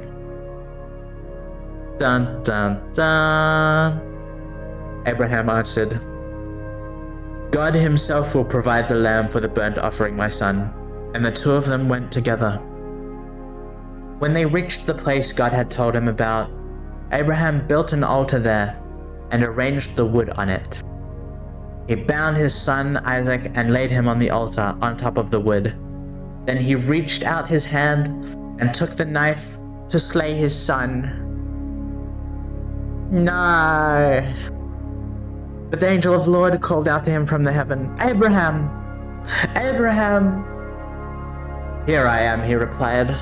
Speaker 1: "Dun dun dun," Abraham answered. "God himself will provide the lamb for the burnt offering, my son." And the two of them went together. When they reached the place God had told him about, Abraham built an altar there and arranged the wood on it. He bound his son Isaac and laid him on the altar on top of the wood. Then he reached out his hand and took the knife to slay his son. No! But the angel of the Lord called out to him from the heaven, "Abraham! Abraham!" "Here I am," he replied.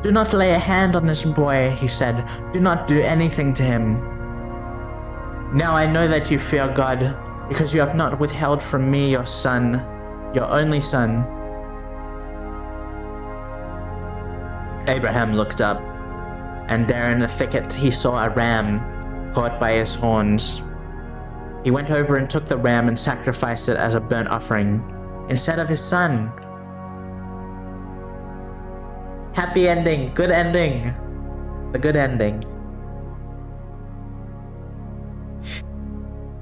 Speaker 1: "Do not lay a hand on this boy," he said. "Do not do anything to him. Now I know that you fear God, because you have not withheld from me your son, your only son." Abraham looked up, and there in the thicket he saw a ram caught by his horns. He went over and took the ram and sacrificed it as a burnt offering instead of his son. Happy ending, good ending, the good ending.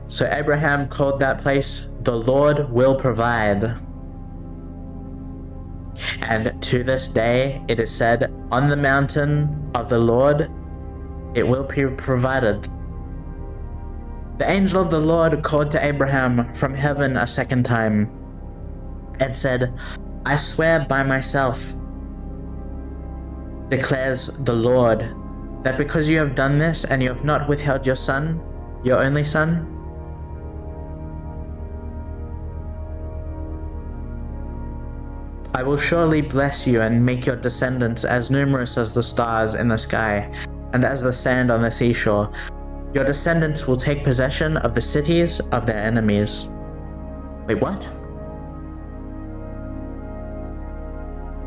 Speaker 1: So Abraham called that place, "The Lord will provide." And to this day it is said, "On the mountain of the Lord it will be provided." The angel of the Lord called to Abraham from heaven a second time and said, "I swear by myself, declares the Lord, that because you have done this and you have not withheld your son, your only son, I will surely bless you and make your descendants as numerous as the stars in the sky and as the sand on the seashore. Your descendants will take possession of the cities of their enemies." Wait, what?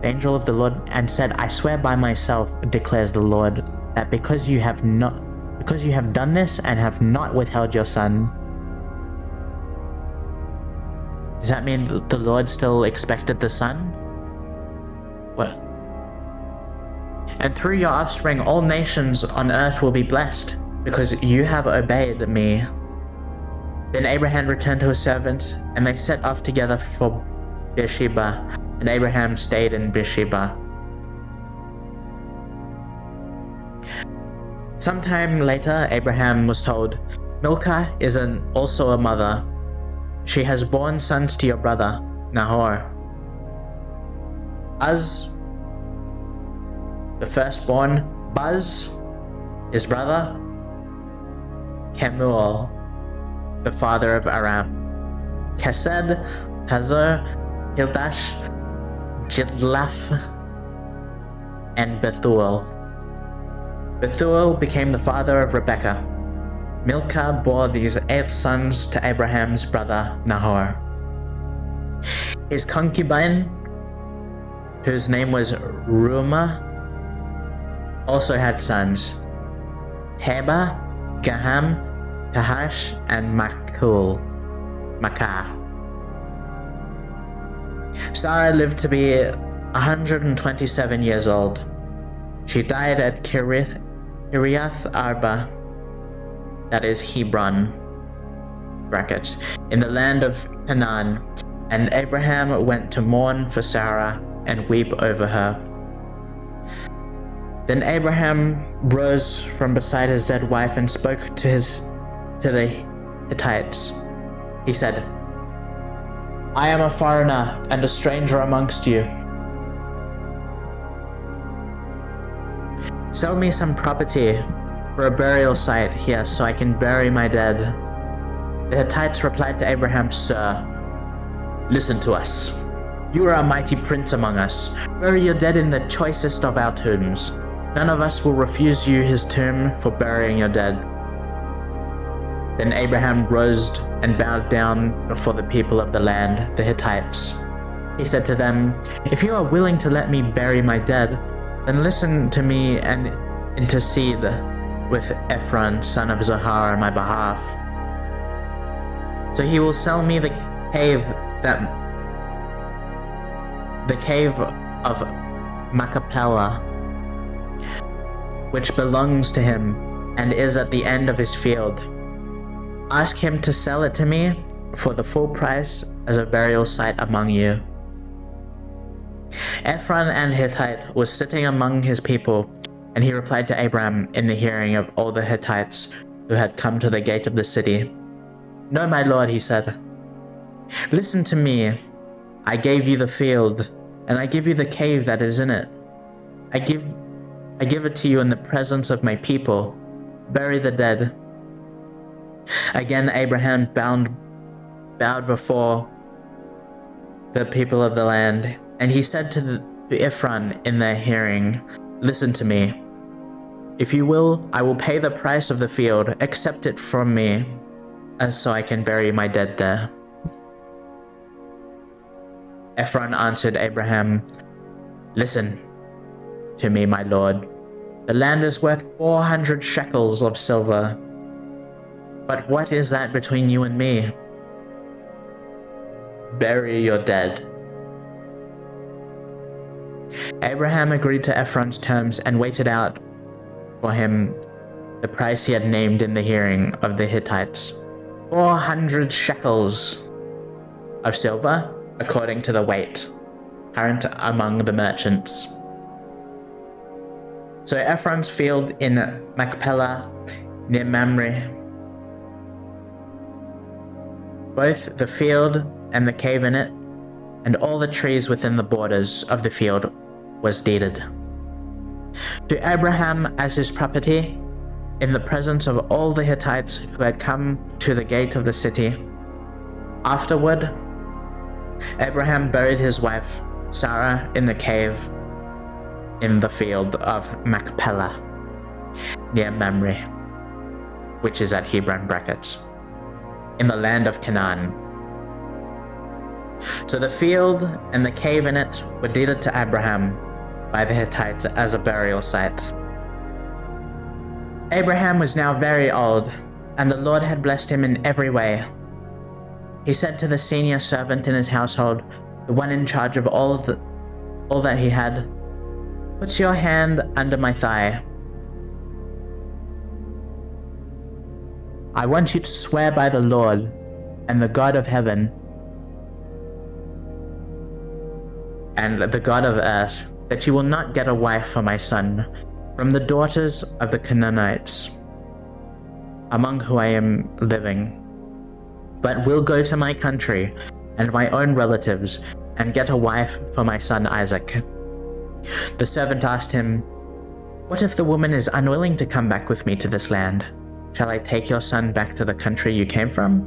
Speaker 1: The angel of the Lord and said, "I swear by myself, declares the Lord, that because you have done this and have not withheld your son." Does that mean the Lord still expected the son? What? "And through your offspring all nations on earth will be blessed, because you have obeyed me." Then Abraham returned to his servants, and they set off together for Beersheba, and Abraham stayed in Beersheba. Sometime later, Abraham was told, "Milcah is also a mother. She has borne sons to your brother, Nahor. Uz, the firstborn, Buz, his brother, Kemuel, the father of Aram, Kesed, Hazor, Hildash, Jidlaph, and Bethuel. Bethuel became the father of Rebekah. Milcah bore these 8 sons to Abraham's brother Nahor. His concubine, whose name was Reumah, also had sons, Teba, Gaham, Tahash, and Makah. Sarah lived to be 127 years old. She died at Kiriath Arba, that is Hebron, brackets, in the land of Canaan, and Abraham went to mourn for Sarah and weep over her. Then Abraham rose from beside his dead wife and spoke to the Hittites, He said, "I am a foreigner and a stranger amongst you. Sell me some property for a burial site here so I can bury my dead." The Hittites replied to Abraham, "Sir, listen to us. You are a mighty prince among us. Bury your dead in the choicest of our tombs. None of us will refuse you his tomb for burying your dead." Then Abraham rose and bowed down before the people of the land, the Hittites. He said to them, "If you are willing to let me bury my dead, then listen to me and intercede with Ephron, son of Zohar, on my behalf. So he will sell me the cave of Machpelah, which belongs to him and is at the end of his field. Ask him to sell it to me for the full price as a burial site among you." Ephron an Hittite was sitting among his people, and he replied to Abraham in the hearing of all the Hittites who had come to the gate of the city. "No, my lord," he said. "Listen to me. I gave you the field, and I give you the cave that is in it. I give it to you in the presence of my people. Bury the dead." Again Abraham bowed before the people of the land, and he said to Ephron in their hearing, "Listen to me. If you will, I will pay the price of the field. Accept it from me, so I can bury my dead there." Ephron answered Abraham, "Listen to me, my lord. The land is worth 400 shekels of silver. But what is that between you and me? Bury your dead." Abraham agreed to Ephron's terms and waited out for him the price he had named in the hearing of the Hittites, 400 shekels of silver, according to the weight current among the merchants. So Ephron's field in Machpelah near Mamre, both the field and the cave in it, and all the trees within the borders of the field, was deeded to Abraham as his property in the presence of all the Hittites who had come to the gate of the city. Afterward, Abraham buried his wife Sarah in the cave in the field of Machpelah near Mamre, which is at Hebron brackets, in the land of Canaan. So the field and the cave in it were deeded to Abraham by the Hittites as a burial site. Abraham was now very old, and the Lord had blessed him in every way. He said to the senior servant in his household, the one in charge of all that he had, "Put your hand under my thigh. I want you to swear by the Lord and the God of heaven and the God of earth that you will not get a wife for my son from the daughters of the Canaanites, among whom I am living, but will go to my country and my own relatives and get a wife for my son Isaac." The servant asked him, "What if the woman is unwilling to come back with me to this land? Shall I take your son back to the country you came from?"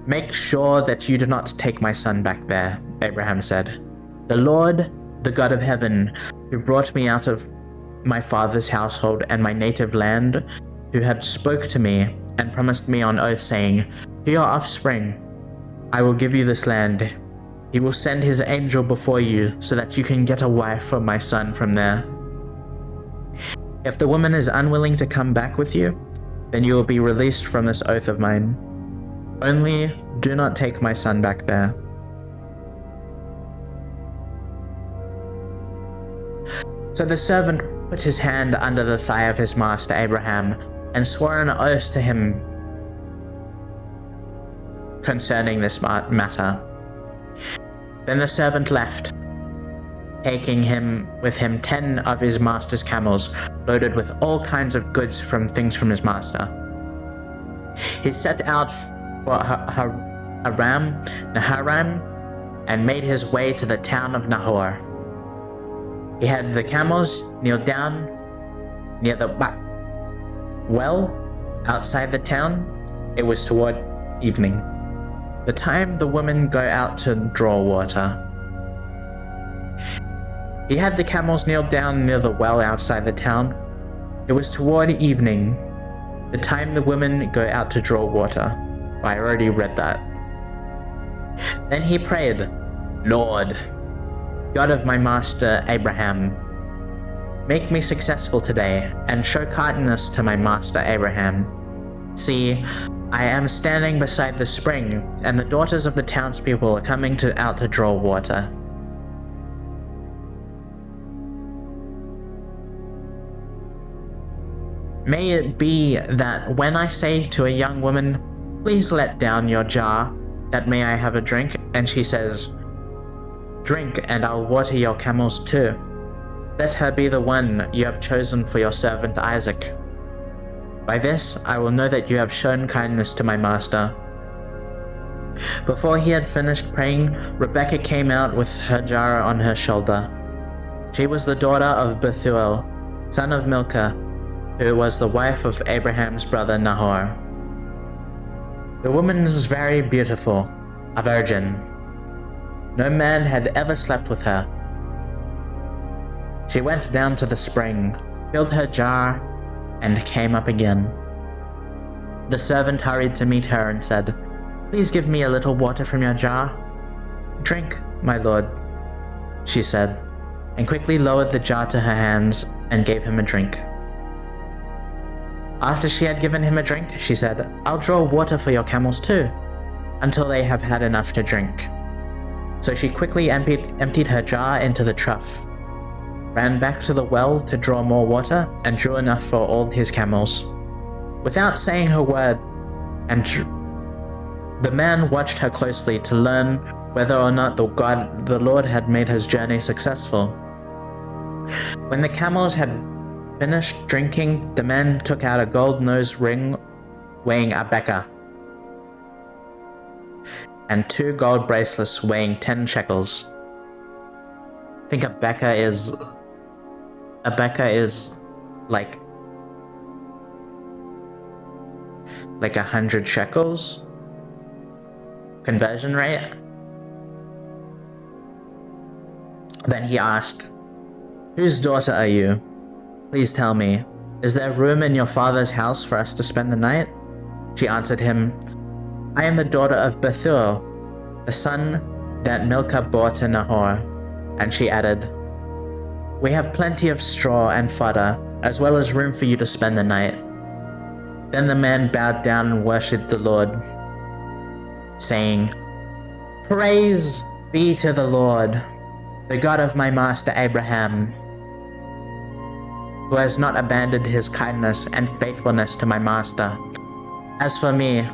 Speaker 1: "Make sure that you do not take my son back there," Abraham said. "The Lord, the God of heaven, who brought me out of my father's household and my native land, who had spoke to me and promised me on oath, saying, 'To your offspring I will give you this land,' he will send his angel before you so that you can get a wife for my son from there. If the woman is unwilling to come back with you, then you will be released from this oath of mine. Only do not take my son back there." So the servant put his hand under the thigh of his master Abraham and swore an oath to him concerning this matter. Then the servant left, taking with him 10 of his master's camels loaded with all kinds of goods from his master. He set out Naharam, and made his way to the town of Nahor. He had the camels kneel down near the well outside the town. It was toward evening, the time the women go out to draw water. He had the camels kneel down near the well outside the town. It was toward evening, the time the women go out to draw water. I already read that. Then he prayed, Lord, God of my master Abraham, make me successful today and show kindness to my master Abraham. See, I am standing beside the spring, and the daughters of the townspeople are coming out to draw water. May it be that when I say to a young woman, please let down your jar, that may I have a drink, and she says, drink and I'll water your camels too. Let her be the one you have chosen for your servant Isaac. By this I will know that you have shown kindness to my master. Before he had finished praying, Rebekah came out with her jar on her shoulder. She was the daughter of Bethuel, son of Milcah, who was the wife of Abraham's brother Nahor. The woman was very beautiful, a virgin. No man had ever slept with her. She went down to the spring, filled her jar, and came up again. The servant hurried to meet her and said, please give me a little water from your jar. Drink, my lord, she said, and quickly lowered the jar to her hands and gave him a drink. After she had given him a drink, she said, I'll draw water for your camels too, until they have had enough to drink. So she quickly emptied her jar into the trough, ran back to the well to draw more water, and drew enough for all his camels. Without saying a word, the man watched her closely to learn whether or not the Lord had made his journey successful. When the camels had finished drinking, the man took out a gold nose ring weighing a beka, and 2 gold bracelets weighing 10 shekels. I think a beka is like 100 shekels conversion rate. Then he asked, whose daughter are you? Please tell me, is there room in your father's house for us to spend the night? She answered him, I am the daughter of Bethuel, the son that Milcah bore to Nahor. And she added, we have plenty of straw and fodder, as well as room for you to spend the night. Then the man bowed down and worshipped the Lord, saying, praise be to the Lord, the God of my master Abraham, who has not abandoned his kindness and faithfulness to my master. As for me,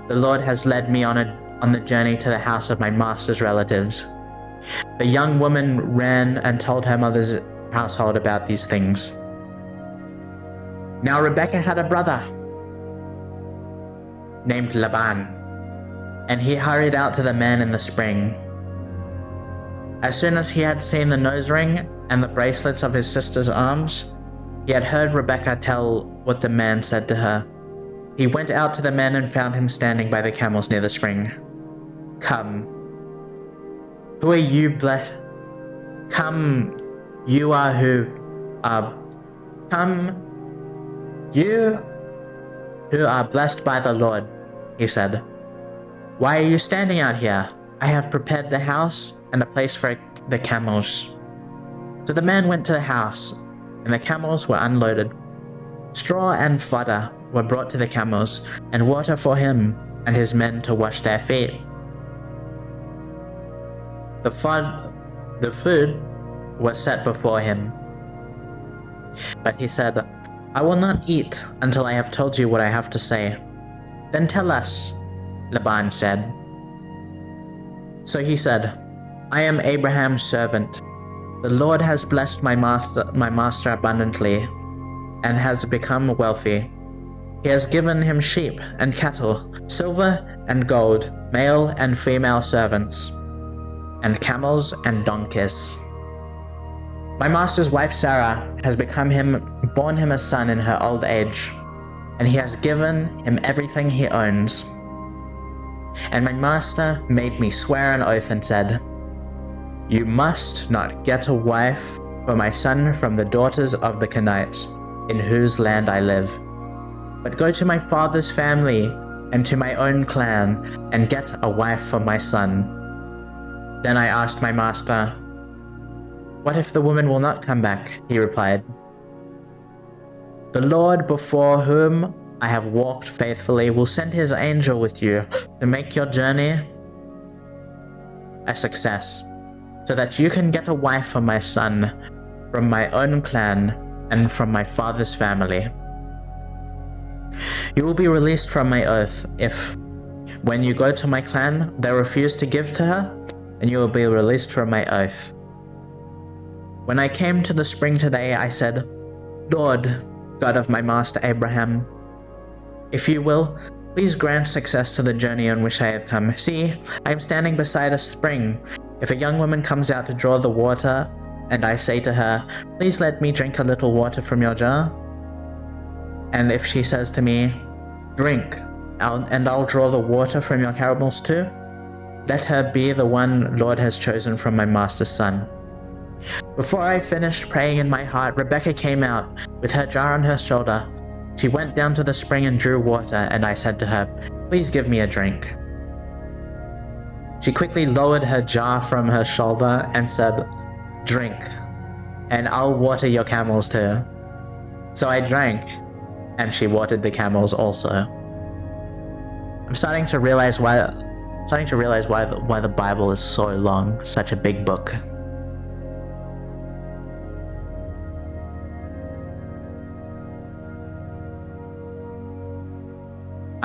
Speaker 1: the Lord has led me on the journey to the house of my master's relatives. The young woman ran and told her mother's household about these things. Now Rebekah had a brother named Laban, and he hurried out to the man in the spring. As soon as he had seen the nose ring and the bracelets of his sister's arms, he had heard Rebekah tell what the man said to her. He went out to the man and found him standing by the camels near the spring. Come, who are you blessed? Come, you are who are. Come, you who are blessed by the Lord, he said. Why are you standing out here? I have prepared the house and a place for the camels. So the man went to the house, and the camels were unloaded. Straw and fodder were brought to the camels, and water for him and his men to wash their feet. The food was set before him. But he said, I will not eat until I have told you what I have to say. Then tell us, Laban said. So he said, I am Abraham's servant. The Lord has blessed my master abundantly and has become wealthy. He has given him sheep and cattle, silver and gold, male and female servants, and camels and donkeys. My master's wife Sarah has borne him a son in her old age, and he has given him everything he owns. And my master made me swear an oath and said, "You must not get a wife for my son from the daughters of the Canaanites, in whose land I live, but go to my father's family and to my own clan and get a wife for my son." Then I asked my master, "What if the woman will not come back?" He replied, "The Lord before whom I have walked faithfully will send his angel with you to make your journey a success, so that you can get a wife for my son from my own clan and from my father's family. You will be released from my oath if, when you go to my clan, they refuse to give to her, and you will be released from my oath." When I came to the spring today, I said, "Lord, God of my master Abraham, if you will, please grant success to the journey on which I have come. See, I am standing beside a spring. If a young woman comes out to draw the water, and I say to her, 'Please let me drink a little water from your jar,' and if she says to me, 'Drink, and I'll draw the water from your caramels too,' let her be the one Lord has chosen from my master's son." Before I finished praying in my heart, Rebecca came out with her jar on her shoulder. She went down to the spring and drew water, and I said to her, "Please give me a drink." She quickly lowered her jar from her shoulder and said, "Drink, and I'll water your camels too." So I drank, and she watered the camels also. I'm starting to realize why the Bible is so long, such a big book.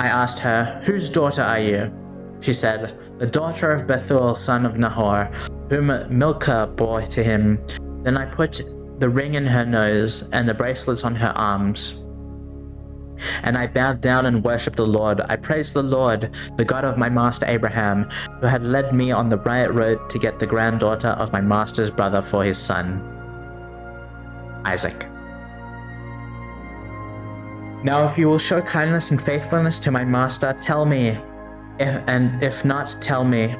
Speaker 1: I asked her, "Whose daughter are you?" She said, "The daughter of Bethuel, son of Nahor, whom Milcah bore to him." Then I put the ring in her nose and the bracelets on her arms. And I bowed down and worshipped the Lord. I praised the Lord, the God of my master Abraham, who had led me on the right road to get the granddaughter of my master's brother for his son, Isaac. Now if you will show kindness and faithfulness to my master, tell me, and if not, tell me,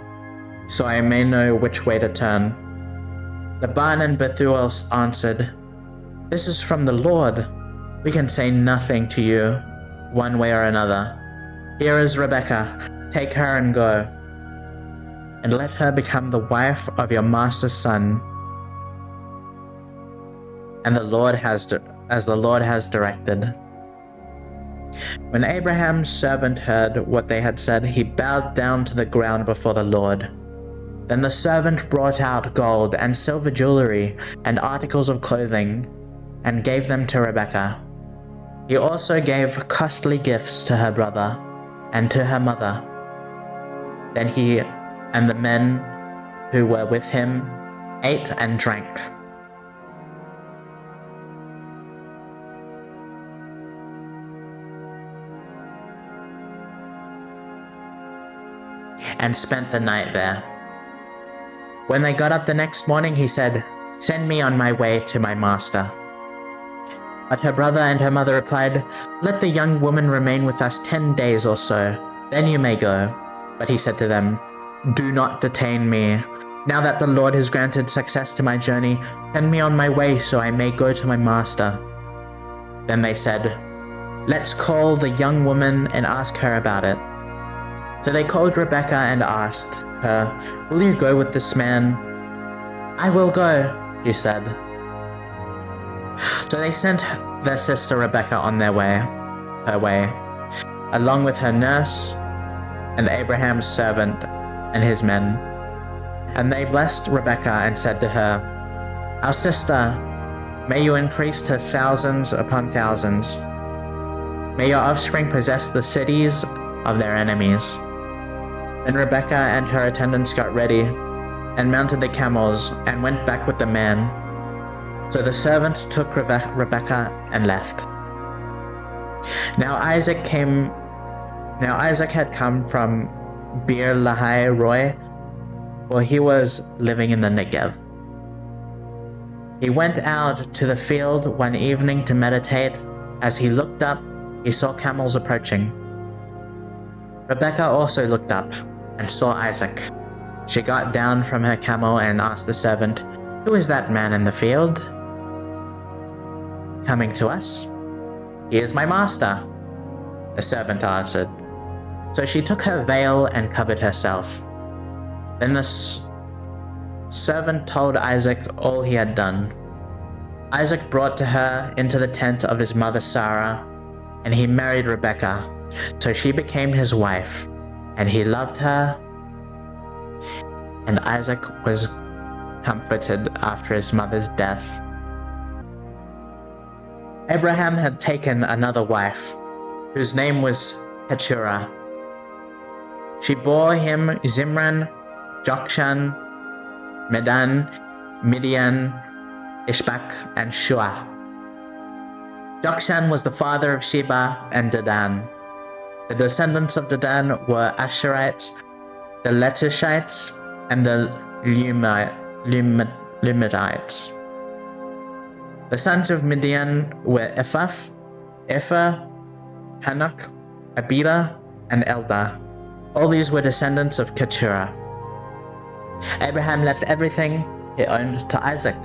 Speaker 1: so I may know which way to turn." Laban and Bethuel answered, "This is from the Lord. We can say nothing to you, one way or another. Here is Rebekah. Take her and go, and let her become the wife of your master's son, and as the Lord has directed." When Abraham's servant heard what they had said, he bowed down to the ground before the Lord. Then the servant brought out gold and silver jewelry and articles of clothing, and gave them to Rebekah. He also gave costly gifts to her brother and to her mother. Then he and the men who were with him ate and drank. And spent the night there. When they got up the next morning, he said, "Send me on my way to my master." But her brother and her mother replied, "Let the young woman remain with us 10 days or so, then you may go." But he said to them, "Do not detain me. Now that the Lord has granted success to my journey, send me on my way so I may go to my master." Then they said, "Let's call the young woman and ask her about it." So they called Rebekah and asked her, "Will you go with this man?" "I will go," she said. So they sent their sister Rebekah on her way, along with her nurse and Abraham's servant and his men. And they blessed Rebekah and said to her, "Our sister, may you increase to thousands upon thousands. May your offspring possess the cities of their enemies." Then Rebekah and her attendants got ready and mounted the camels and went back with the man. So the servant took Rebekah and left. Now Isaac had come from Bir Lahai Roy, for he was living in the Negev. He went out to the field one evening to meditate. As he looked up, he saw camels approaching. Rebekah also looked up and saw Isaac. She got down from her camel and asked the servant, "Who is that man in the field coming to us?" "He is my master," the servant answered. So she took her veil and covered herself. Then the servant told Isaac all he had done. Isaac brought to her into the tent of his mother Sarah, and he married Rebekah. So she became his wife, and he loved her, and Isaac was comforted after his mother's death. Abraham had taken another wife, whose name was Keturah. She bore him Zimran, Jokshan, Medan, Midian, Ishbak, and Shua. Jokshan was the father of Sheba and Dedan. The descendants of Dedan were Asherites, the Letushites, and the Lumites. The sons of Midian were Ephah, Hanok, Abida, and Eldah. All these were descendants of Keturah. Abraham left everything he owned to Isaac.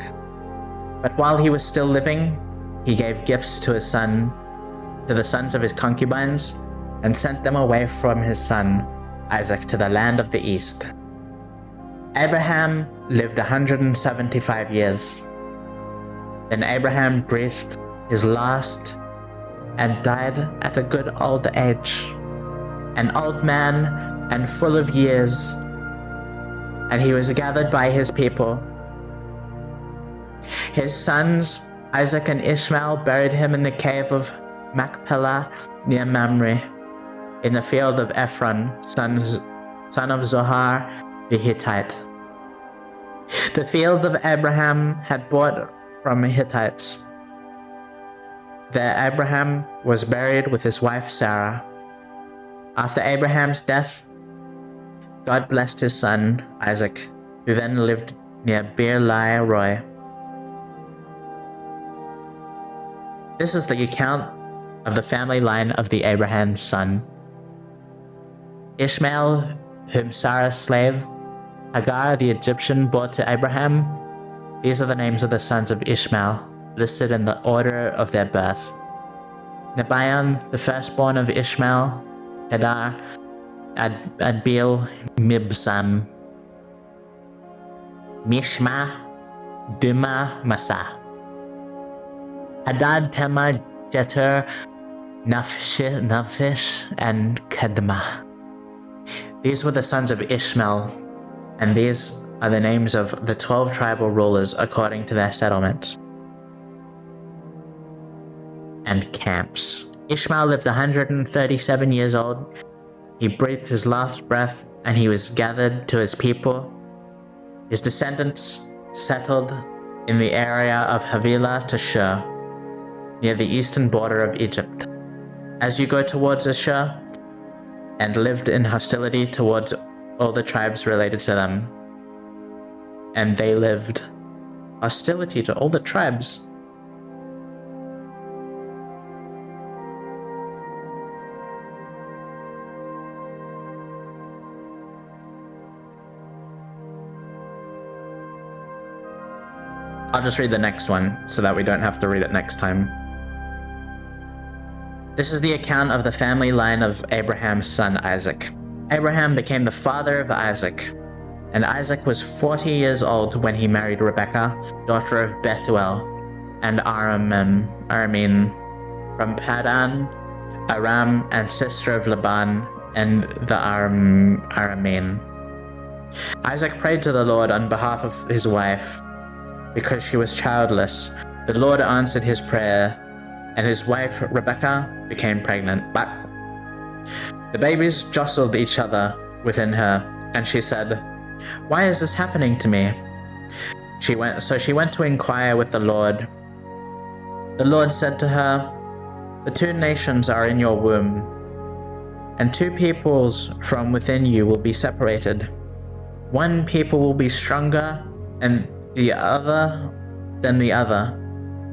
Speaker 1: But while he was still living, he gave gifts to the sons of his concubines, and sent them away from his son Isaac to the land of the east. Abraham lived 175 years. Then Abraham breathed his last and died at a good old age, an old man and full of years, and he was gathered by his people. His sons Isaac and Ishmael buried him in the cave of Machpelah near Mamre, in the field of Ephron, son of Zohar the Hittite. The field of Abraham had bought from Hittites. There Abraham was buried with his wife Sarah. After Abraham's death, God blessed his son Isaac, who then lived near Bir Lahai Roi. This is the account of the family line of the Abraham's son. Ishmael, whom Sarah's slave Hagar the Egyptian bore to Abraham. These are the names of the sons of Ishmael, listed in the order of their birth. Nebayon, the firstborn of Ishmael, Kedar, Adbeel, Mibsam, Mishma, Duma, Masa, Hadad, Tema, Jeter, Naphish, and Kedma. These were the sons of Ishmael, and these are the names of the 12 tribal rulers according to their settlements and camps. Ishmael lived 137 years old. He breathed his last breath, and he was gathered to his people. His descendants settled in the area of Havilah to Shur, near the eastern border of Egypt. As you go towards Ashur, and lived in hostility towards all the tribes related to them. And they lived hostility to all the tribes. I'll just read the next one so that we don't have to read it next time. This is the account of the family line of Abraham's son Isaac. Abraham became the father of Isaac, and Isaac was 40 years old when he married Rebekah, daughter of Bethuel and Aramin from Padan Aram, and sister of Laban and the Aramean. Isaac prayed to the Lord on behalf of his wife because she was childless. The Lord answered his prayer, and his wife Rebekah became pregnant. But the babies jostled each other within her, and she said, "Why is this happening to me?" She went to inquire with the Lord. The Lord said to her, The two nations are in your womb, and two peoples from within you will be separated. One people will be stronger than the other,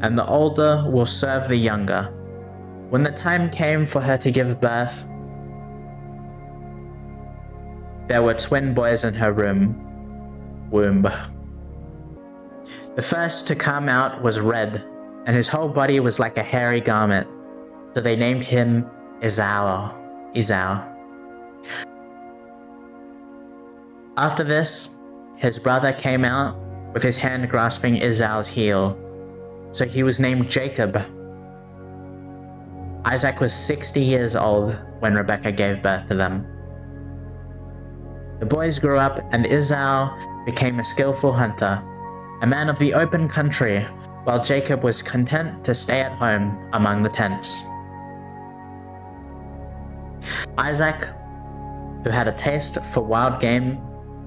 Speaker 1: and the older will serve the younger. When the time came for her to give birth, there were twin boys in her womb. The first to come out was red, and his whole body was like a hairy garment, so they named him Esau. After this, his brother came out with his hand grasping Esau's heel, so he was named Jacob. Isaac was 60 years old when Rebekah gave birth to them. The boys grew up, and Esau became a skillful hunter, a man of the open country, while Jacob was content to stay at home among the tents. Isaac, who had a taste for wild game,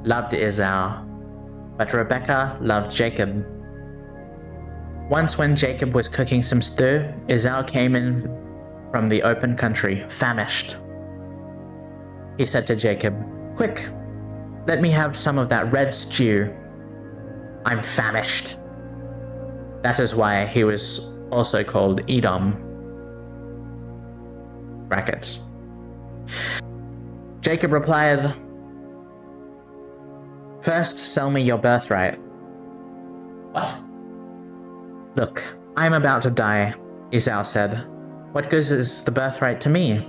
Speaker 1: loved Esau, but Rebekah loved Jacob. Once when Jacob was cooking some stew, Esau came in from the open country, famished. He said to Jacob, "Quick, let me have some of that red stew. I'm famished." That is why he was also called Edom. Brackets. Jacob replied, "First, sell me your birthright." What? "Look, I'm about to die," Esau said. "What good is the birthright to me?"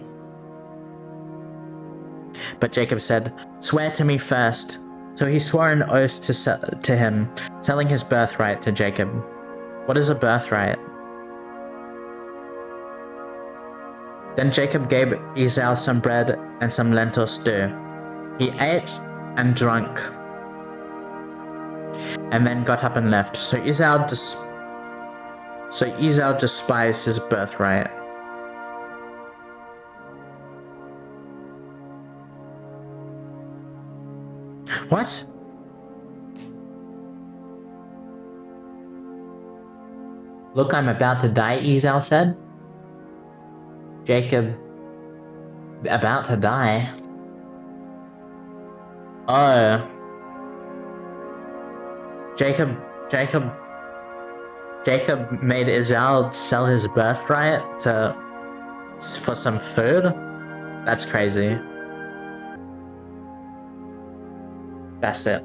Speaker 1: But Jacob said, "Swear to me first." So he swore an oath to him, selling his birthright to Jacob. What is a birthright? Then Jacob gave Esau some bread and some lentil stew. He ate and drank, and then got up and left. So Esau despised his birthright. What? "Look, I'm about to die," Esau said. Jacob, about to die? Oh. Jacob made Esau sell his birthright for some food? That's crazy. That's it.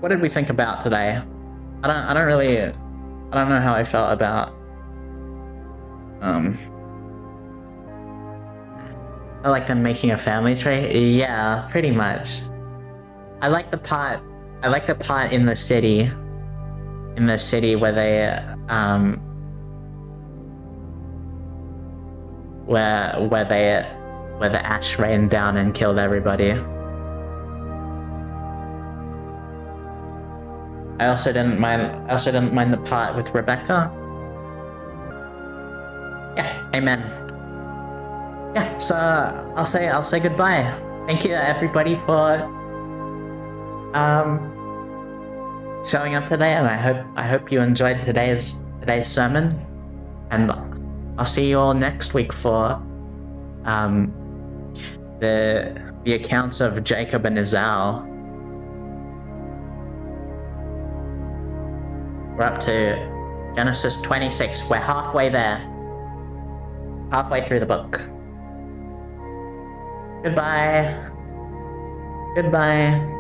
Speaker 1: What did we think about today? I don't know how I felt about I like them making a family tree. Yeah, pretty much. I like the part in the city where they where the ash rained down and killed everybody. I also didn't mind the part with Rebekah. Yeah, amen. Yeah, so I'll say goodbye. Thank you everybody for showing up today, and I hope you enjoyed today's sermon. And I'll see you all next week for the accounts of Jacob and Esau. We're up to Genesis 26. We're halfway there. Halfway through the book. Goodbye. Goodbye.